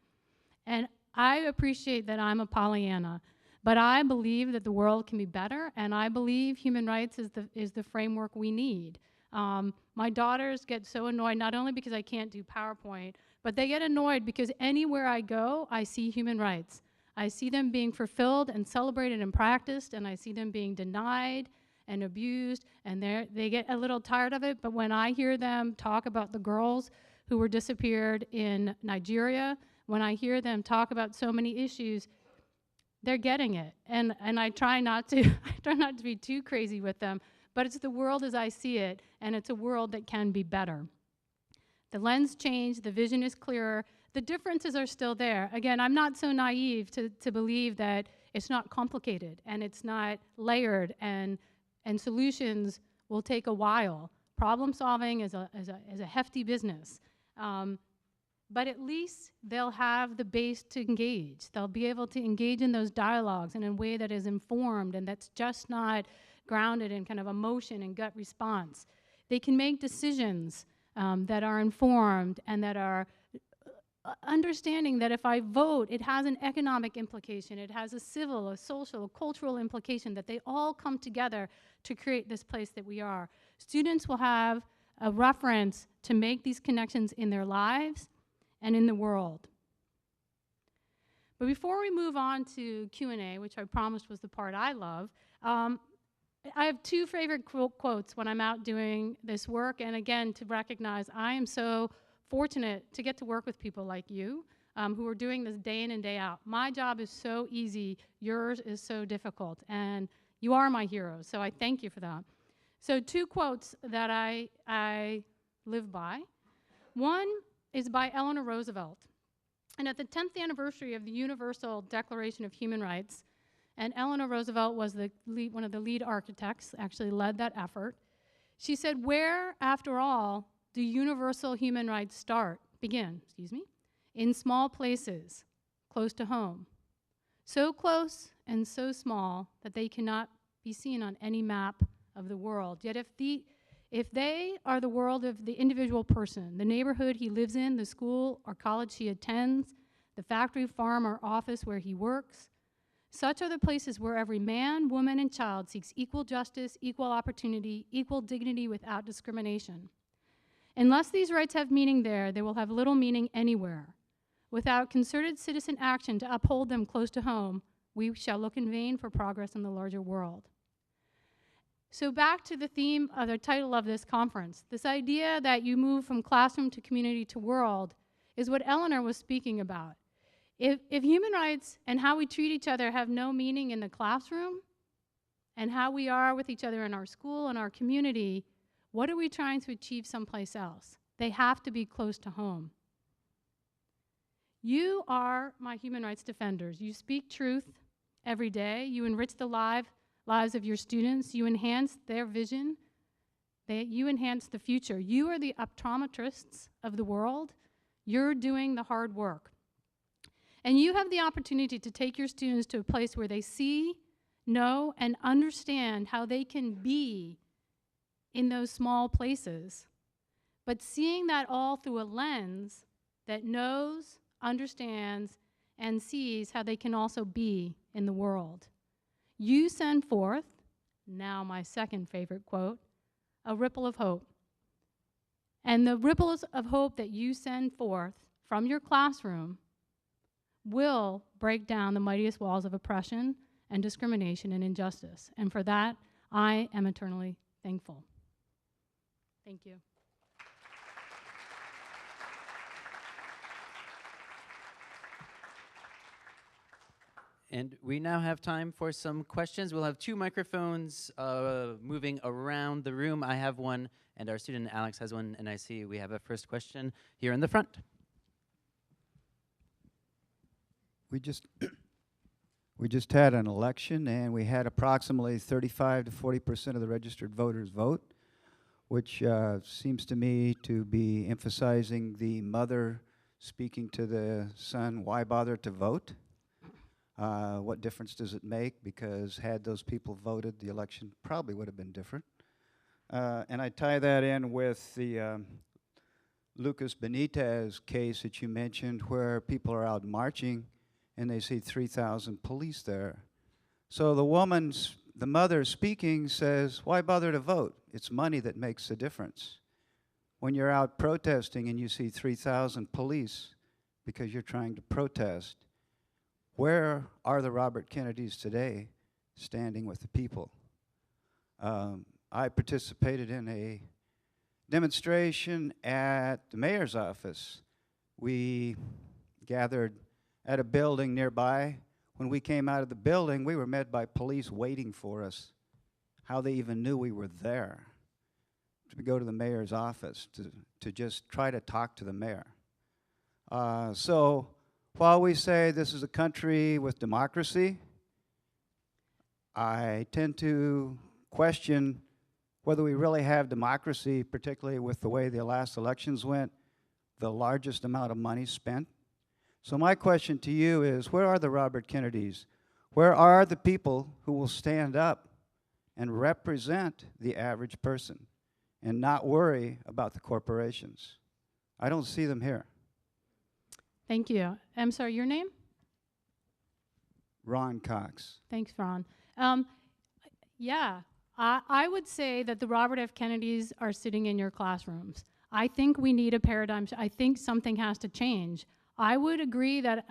And I appreciate that I'm a Pollyanna, but I believe that the world can be better, and I believe human rights is the framework we need. My daughters get so annoyed, not only because I can't do PowerPoint, but they get annoyed because anywhere I go, I see human rights. I see them being fulfilled and celebrated and practiced, and I see them being denied and abused, and they get a little tired of it. But when I hear them talk about the girls who were disappeared in Nigeria, when I hear them talk about so many issues, they're getting it. And I try not to I try not to be too crazy with them, but it's the world as I see it, and it's a world that can be better. The lens changed, the vision is clearer, the differences are still there. Again, I'm not so naive to believe that it's not complicated and it's not layered, and solutions will take a while. Problem solving is a hefty business. But at least they'll have the base to engage. They'll be able to engage in those dialogues in a way that is informed and that's just not grounded in kind of emotion and gut response. They can make decisions that are informed and that are understanding that if I vote, it has an economic implication, it has a civil, a social, a cultural implication, that they all come together to create this place that we are. Students will have a reference to make these connections in their lives and in the world. But before we move on to Q&A, which I promised was the part I love, I have two favorite quotes when I'm out doing this work, and again, to recognize I am so fortunate to get to work with people like you who are doing this day in and day out. My job is so easy, yours is so difficult, and you are my heroes, so I thank you for that. So two quotes that I live by. One is by Eleanor Roosevelt. And at the 10th anniversary of the Universal Declaration of Human Rights, and Eleanor Roosevelt was one of the lead architects, actually led that effort, she said, where, after all, do universal human rights begin? In small places, close to home. So close and so small that they cannot be seen on any map of the world. Yet if they are the world of the individual person, the neighborhood he lives in, the school or college he attends, the factory, farm, or office where he works, such are the places where every man, woman, and child seeks equal justice, equal opportunity, equal dignity without discrimination. Unless these rights have meaning there, they will have little meaning anywhere. Without concerted citizen action to uphold them close to home, we shall look in vain for progress in the larger world. So back to the theme of the title of this conference. This idea that you move from classroom to community to world is what Eleanor was speaking about. If human rights and how we treat each other have no meaning in the classroom, and how we are with each other in our school and our community, what are we trying to achieve someplace else? They have to be close to home. You are my human rights defenders. You speak truth every day. You enrich the lives of your students. You enhance their vision. You enhance the future. You are the optometrists of the world. You're doing the hard work. And you have the opportunity to take your students to a place where they see, know, and understand how they can be in those small places, but seeing that all through a lens that knows, understands, and sees how they can also be in the world. You send forth, now my second favorite quote, a ripple of hope. And the ripples of hope that you send forth from your classroom will break down the mightiest walls of oppression and discrimination and injustice. And for that, I am eternally thankful. Thank you. And we now have time for some questions. We'll have two microphones moving around the room. I have one, and our student Alex has one, and I see we have a first question here in the front. We just had an election, and we had approximately 35 to 40% of the registered voters vote, which seems to me to be emphasizing the mother speaking to the son, why bother to vote? What difference does it make? Because had those people voted, the election probably would have been different. And I tie that in with the Lucas Benitez case that you mentioned, where people are out marching and they see 3,000 police there. So the mother speaking says, why bother to vote? It's money that makes the difference. When you're out protesting and you see 3,000 police because you're trying to protest, where are the Robert Kennedys today standing with the people? I participated in a demonstration at the mayor's office. We gathered at a building nearby. When we came out of the building, we were met by police waiting for us. How they even knew we were there. To go to the mayor's office to just try to talk to the mayor. So while we say this is a country with democracy, I tend to question whether we really have democracy, particularly with the way the last elections went, the largest amount of money spent. So my question to you is, where are the Robert Kennedys? Where are the people who will stand up and represent the average person and not worry about the corporations? I don't see them here. Thank you. I'm sorry, your name? Ron Cox. Thanks, Ron. Yeah, I would say that the Robert F. Kennedys are sitting in your classrooms. I think we need a paradigm. I think something has to change. I would agree that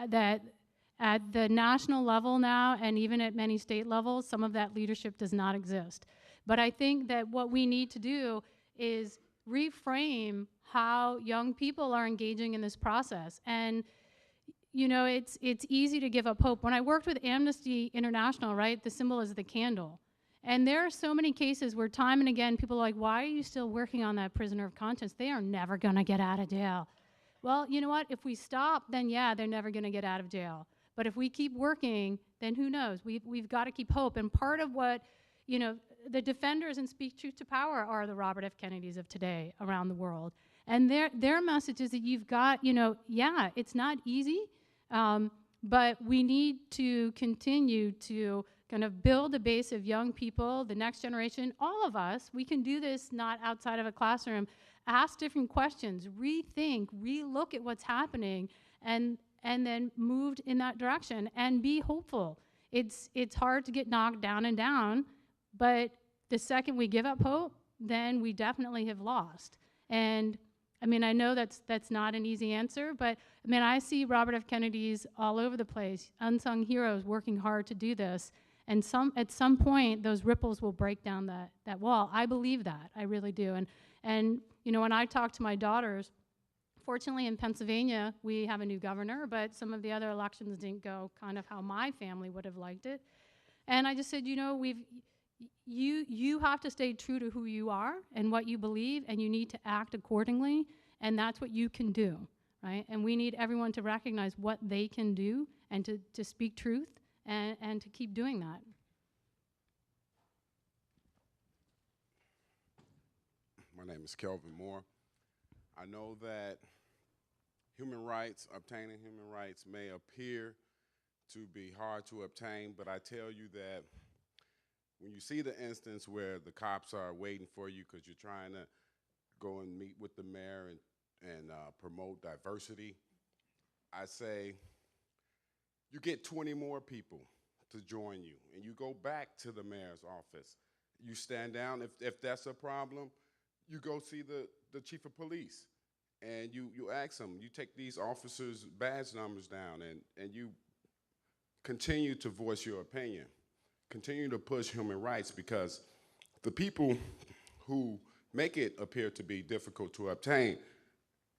at the national level now, and even at many state levels, some of that leadership does not exist. But I think that what we need to do is reframe how young people are engaging in this process. And you know, it's easy to give up hope. When I worked with Amnesty International, right, the symbol is the candle. And there are so many cases where time and again people are like, why are you still working on that prisoner of conscience? They are never gonna get out of jail. Well, you know what, if we stop, then yeah, they're never gonna get out of jail. But if we keep working, then who knows? We've got to keep hope. And part of what, you know, the defenders in Speak Truth to Power are the Robert F. Kennedys of today around the world. And their message is that you've got, you know, yeah, it's not easy, but we need to continue to kind of build a base of young people, the next generation, all of us. We can do this not outside of a classroom. Ask different questions, rethink, relook at what's happening, and then moved in that direction and be hopeful. It's hard to get knocked down and down, but the second we give up hope, then we definitely have lost. And I mean, I know that's not an easy answer, but I mean, I see Robert F. Kennedys all over the place, unsung heroes working hard to do this. And at some point, those ripples will break down that wall. I believe that, I really do. And you know, when I talk to my daughters, fortunately in Pennsylvania, we have a new governor, but some of the other elections didn't go kind of how my family would have liked it. And I just said, you know, you have to stay true to who you are and what you believe, and you need to act accordingly, and that's what you can do, right? And we need everyone to recognize what they can do and to speak truth and to keep doing that. My name is Kelvin Moore. I know that obtaining human rights may appear to be hard to obtain, but I tell you that when you see the instance where the cops are waiting for you because you're trying to go and meet with the mayor and promote diversity, I say you get 20 more people to join you, and you go back to the mayor's office. You stand down. If that's a problem, you go see the chief of police, and you ask them. You take these officers' badge numbers down, and you continue to voice your opinion. Continue to push human rights, because the people who make it appear to be difficult to obtain,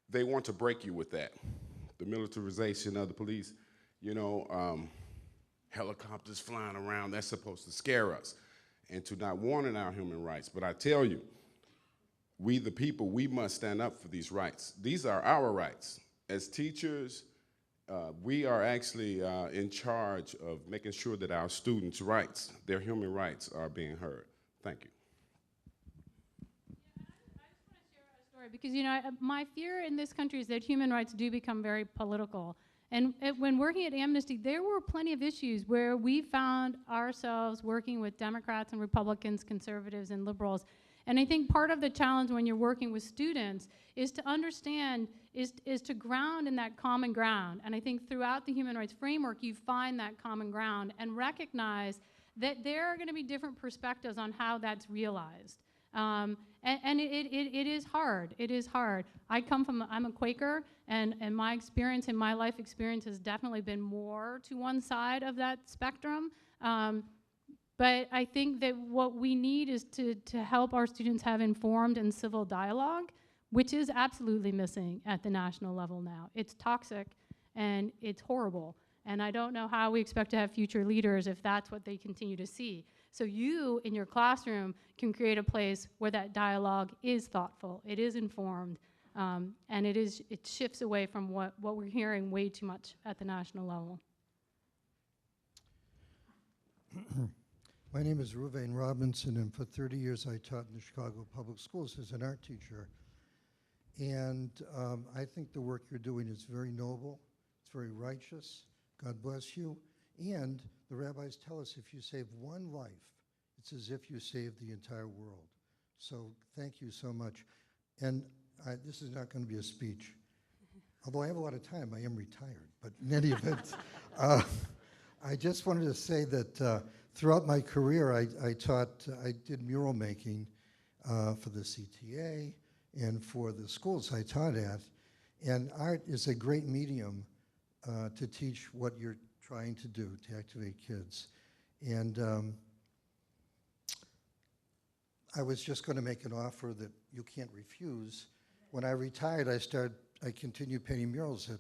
they want to break you with that. The militarization of the police, you know, helicopters flying around, that's supposed to scare us into not wanting our human rights. But I tell you, we the people, we must stand up for these rights. These are our rights. As teachers, we are actually in charge of making sure that our students' rights, their human rights, are being heard. Thank you. Yeah, I just want to share a story because, you know, my fear in this country is that human rights do become very political. And when working at Amnesty, there were plenty of issues where we found ourselves working with Democrats and Republicans, conservatives and liberals. And I think part of the challenge when you're working with students is to understand, is to ground in that common ground. And I think throughout the human rights framework, you find that common ground and recognize that there are going to be different perspectives on how that's realized. And it is hard. It is hard. I'm a Quaker, and my experience and my life experience has definitely been more to one side of that spectrum. But I think that what we need is to help our students have informed and civil dialogue, which is absolutely missing at the national level now. It's toxic and it's horrible. And I don't know how we expect to have future leaders if that's what they continue to see. So you, in your classroom, can create a place where that dialogue is thoughtful, it is informed, and it shifts away from what we're hearing way too much at the national level. My name is Ruvain Robinson, and for 30 years I taught in the Chicago Public Schools as an art teacher. And I think the work you're doing is very noble, it's very righteous. God bless you. And the rabbis tell us if you save one life, it's as if you saved the entire world. So thank you so much. And this is not going to be a speech. Although I have a lot of time, I am retired. But in any event, I just wanted to say that throughout my career, I did mural making for the CTA and for the schools I taught at. And art is a great medium to teach what you're trying to do to activate kids. And I was just going to make an offer that you can't refuse. When I retired, I continued painting murals at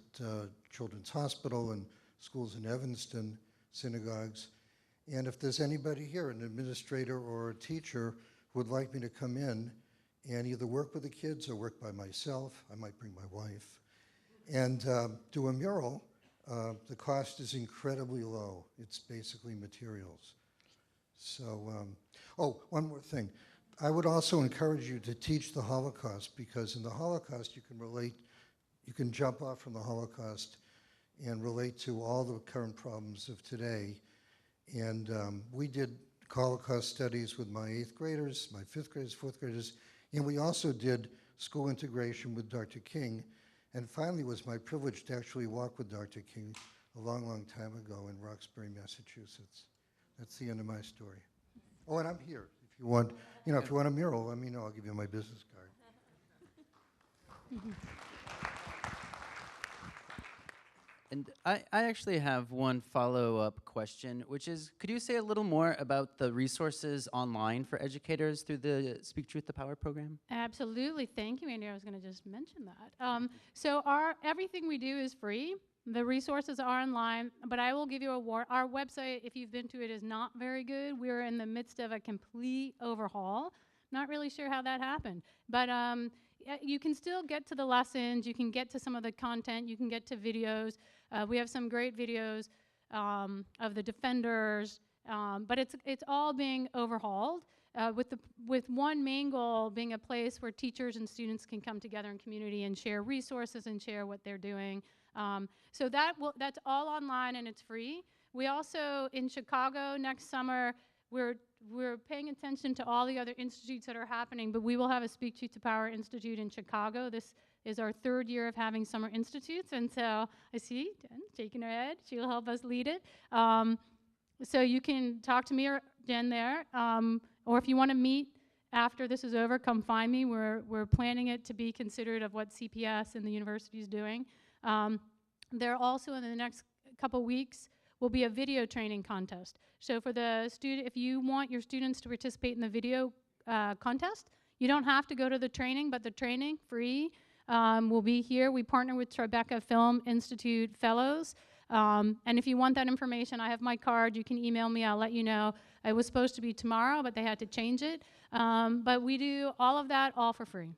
Children's Hospital and schools in Evanston, synagogues. And if there's anybody here, an administrator or a teacher, who would like me to come in and either work with the kids or work by myself, I might bring my wife, and do a mural, the cost is incredibly low. It's basically materials. So, oh, one more thing. I would also encourage you to teach the Holocaust, because in the Holocaust you can jump off from the Holocaust and relate to all the current problems of today. And we did Holocaust studies with my 8th graders, my 5th graders, 4th graders, and we also did school integration with Dr. King. And finally, it was my privilege to actually walk with Dr. King a long, long time ago in Roxbury, Massachusetts. That's the end of my story. Oh, and I'm here. If you want, if you want a mural, let me know. I'll give you my business card. And I actually have one follow-up question, which is, could you say a little more about the resources online for educators through the Speak Truth to Power program? Absolutely. Thank you, Andy. I was going to just mention that. So everything we do is free. The resources are online, but I will give you our website, if you've been to it, is not very good. We're in the midst of a complete overhaul. Not really sure how that happened, but you can still get to the lessons, you can get to some of the content, you can get to videos. We have some great videos of the defenders, but it's all being overhauled with one main goal being a place where teachers and students can come together in community and share resources and share what they're doing. So that's all online and it's free. We also, in Chicago next summer, we're paying attention to all the other institutes that are happening, but we will have a Speak Truth to Power Institute in Chicago. This is our 3rd year of having summer institutes, and so I see Jen shaking her head. She'll help us lead it. So you can talk to me or Jen there, or if you want to meet after this is over, come find me. We're planning it to be considerate of what CPS and the university is doing. There also, in the next couple weeks, will be a video training contest. So for the student, if you want your students to participate in the video contest, you don't have to go to the training, but the training, free, will be here. We partner with Tribeca Film Institute Fellows. And if you want that information, I have my card. You can email me. I'll let you know. It was supposed to be tomorrow, but they had to change it. But we do all of that all for free.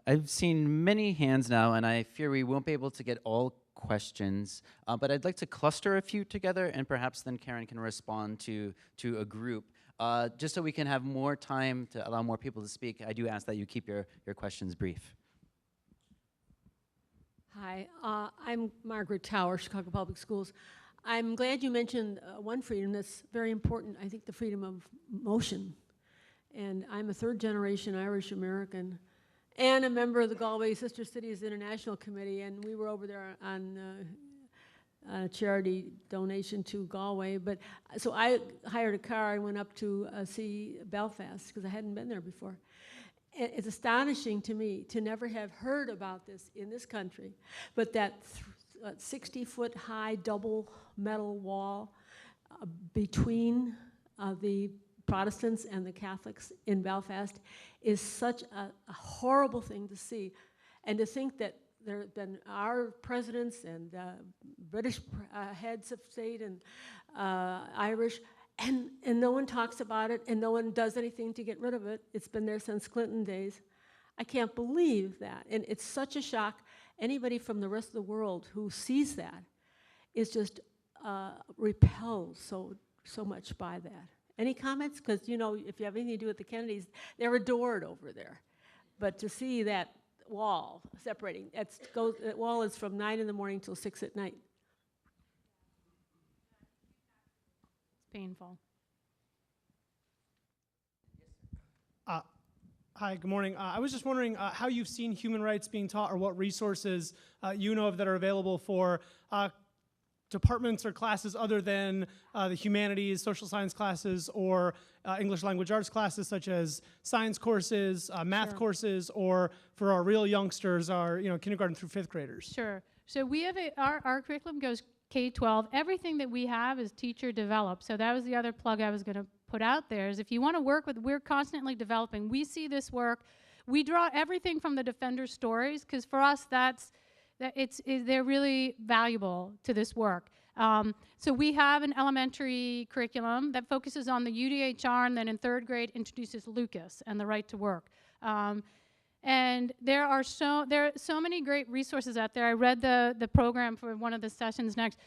I've seen many hands now, and I fear we won't be able to get all questions, but I'd like to cluster a few together, and perhaps then Karen can respond to a group. Just so we can have more time to allow more people to speak, I do ask that you keep your questions brief. Hi, I'm Margaret Tower, Chicago Public Schools. I'm glad you mentioned one freedom that's very important, I think the freedom of motion. And I'm a 3rd generation Irish American and a member of the Galway Sister Cities International Committee, and we were over there on a charity donation to Galway. But so I hired a car and went up to see Belfast because I hadn't been there before. And it's astonishing to me to never have heard about this in this country, but that 60-foot high double metal wall between the Protestants and the Catholics in Belfast is such a horrible thing to see. And to think that there have been our presidents and British heads of state and Irish, and no one talks about it and no one does anything to get rid of it. It's been there since Clinton days. I can't believe that. And it's such a shock. Anybody from the rest of the world who sees that is just repelled so much by that. Any comments? Because, you know, if you have anything to do with the Kennedys, they're adored over there. But to see that wall separating, that wall is from 9 in the morning till 6 at night. It's painful. Hi, good morning. I was just wondering how you've seen human rights being taught, or what resources you know of that are available for departments or classes other than the humanities, social science classes, or English language arts classes, such as science courses, math courses, or for our real youngsters, our kindergarten through 5th graders. Sure. So we have our curriculum goes K-12. Everything that we have is teacher developed. So that was the other plug I was going to put out there, is if you want to work with, we're constantly developing. We see this work. We draw everything from the defenders' stories, because for us they're really valuable to this work. So we have an elementary curriculum that focuses on the UDHR, and then in 3rd grade introduces Lucas and the right to work. And there are so many great resources out there. I read the program for one of the sessions next.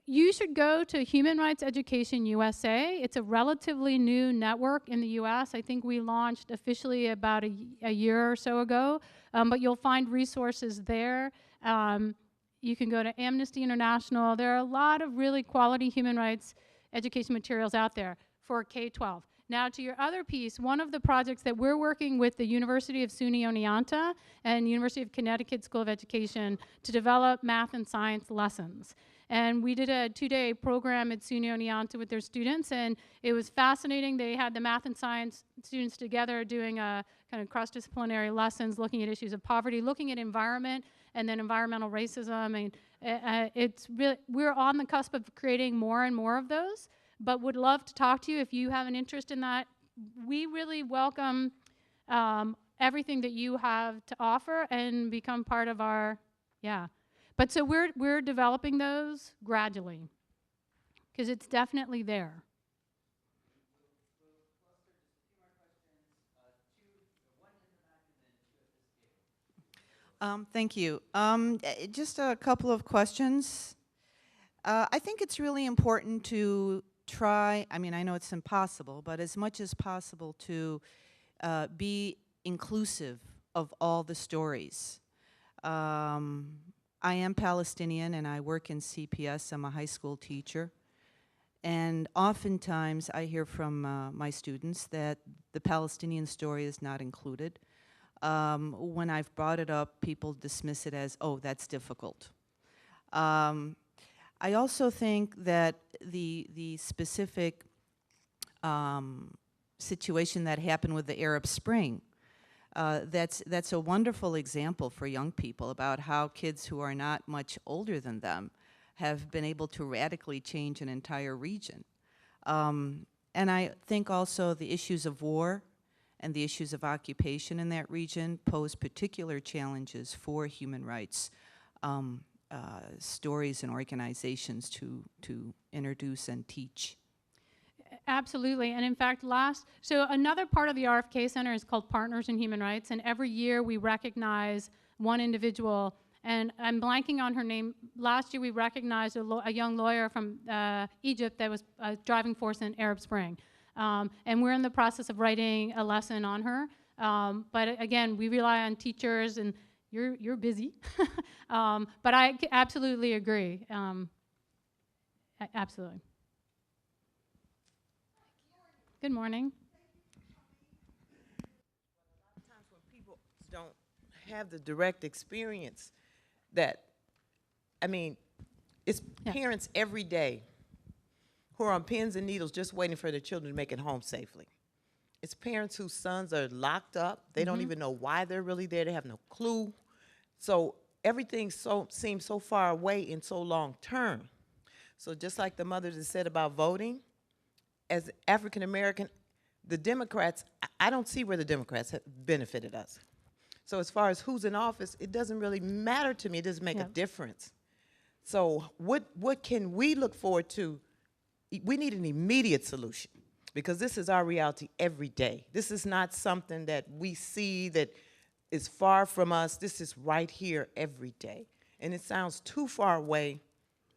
You should go to Human Rights Education USA. It's a relatively new network in the US. I think we launched officially about a year or so ago, but you'll find resources there. You can go to Amnesty International. There are a lot of really quality human rights education materials out there for K-12. Now, to your other piece, one of the projects that we're working with the University of SUNY Oneonta and University of Connecticut School of Education to develop math and science lessons. And we did a 2-day program at SUNY Oneonta with their students, and it was fascinating. They had the math and science students together doing a kind of cross-disciplinary lessons, looking at issues of poverty, looking at environment, and then environmental racism. And it's really, we're on the cusp of creating more and more of those, but would love to talk to you if you have an interest in that. We really welcome everything that you have to offer and become part of our, But so we're developing those gradually, because it's definitely there. Thank you. Just a couple of questions. I think it's really important to try, I mean, I know it's impossible, but as much as possible to be inclusive of all the stories. I am Palestinian and I work in CPS. I'm a high school teacher. And oftentimes I hear from my students that the Palestinian story is not included. When I've brought it up, people dismiss it as, oh, that's difficult. I also think that the specific situation that happened with the Arab Spring, that's a wonderful example for young people about how kids who are not much older than them have been able to radically change an entire region. And I think also the issues of war and the issues of occupation in that region pose particular challenges for human rights stories and organizations to introduce and teach. Absolutely, and in fact, so another part of the RFK Center is called Partners in Human Rights, and every year we recognize one individual, and I'm blanking on her name. Last year we recognized a young lawyer from Egypt that was a driving force in Arab Spring, and we're in the process of writing a lesson on her, but again, we rely on teachers, and you're busy, but I absolutely agree, absolutely. Good morning. A lot of times when people don't have the direct experience that, I mean, it's parents every day who are on pins and needles just waiting for their children to make it home safely. It's parents whose sons are locked up. They don't even know why they're really there. They have no clue. So everything seems so far away and so long term. So just like the mother that said about voting, as African American, the Democrats, I don't see where the Democrats have benefited us. So as far as who's in office, it doesn't really matter to me. It doesn't make a difference. So what can we look forward to? We need an immediate solution, because this is our reality every day. This is not something that we see that is far from us. This is right here every day. And it sounds too far away,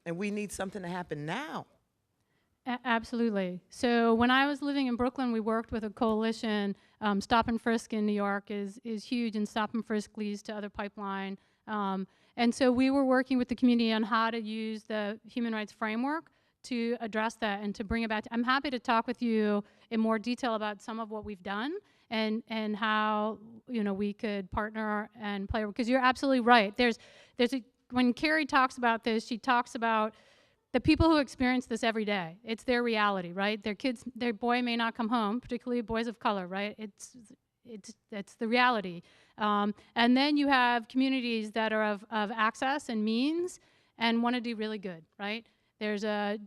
and we need something to happen now. Absolutely. So when I was living in Brooklyn, we worked with a coalition. Stop and Frisk in New York is huge, and Stop and Frisk leads to other pipeline. And so we were working with the community on how to use the human rights framework to address that and to bring it back. I'm happy to talk with you in more detail about some of what we've done and how we could partner and play, because you're absolutely right. When Carrie talks about this, she talks about the people who experience this every day. It's their reality, right? Their boy may not come home, particularly boys of color, right? It's the reality. And then you have communities that are of access and means and want to do really good, right? There's a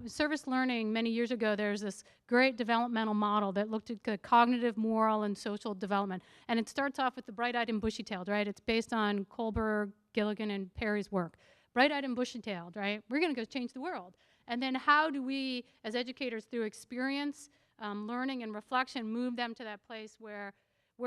service learning many years ago. There's this great developmental model that looked at the cognitive, moral, and social development. And it starts off with the bright-eyed and bushy-tailed, right? It's based on Kohlberg, Gilligan, and Perry's work. Bright-eyed and bushy-tailed, right? We're going to go change the world. And then how do we, as educators, through experience, learning, and reflection, move them to that place where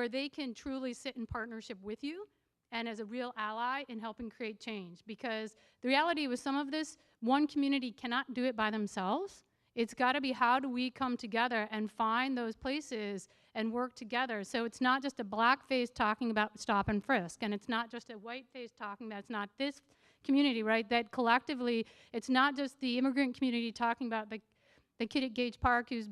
they can truly sit in partnership with you and as a real ally in helping create change? Because the reality with some of this, one community cannot do it by themselves. It's got to be, how do we come together and find those places and work together? So it's not just a black face talking about stop and frisk, and it's not just a white face talking about, it's not this community, right? That collectively, it's not just the immigrant community talking about the kid at Gage Park who's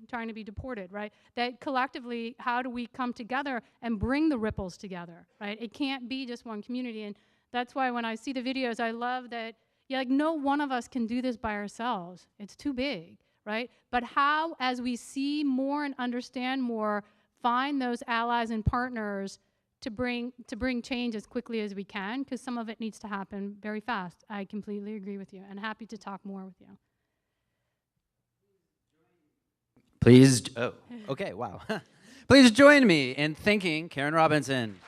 trying to be deported, right? That collectively, how do we come together and bring the ripples together, right? It can't be just one community. And that's why when I see the videos, I love that, no one of us can do this by ourselves. It's too big, right? But how, as we see more and understand more, find those allies and partners to bring change as quickly as we can, because some of it needs to happen very fast. I completely agree with you, and happy to talk more with you. Please, okay, wow. Please join me in thanking Karen Robinson.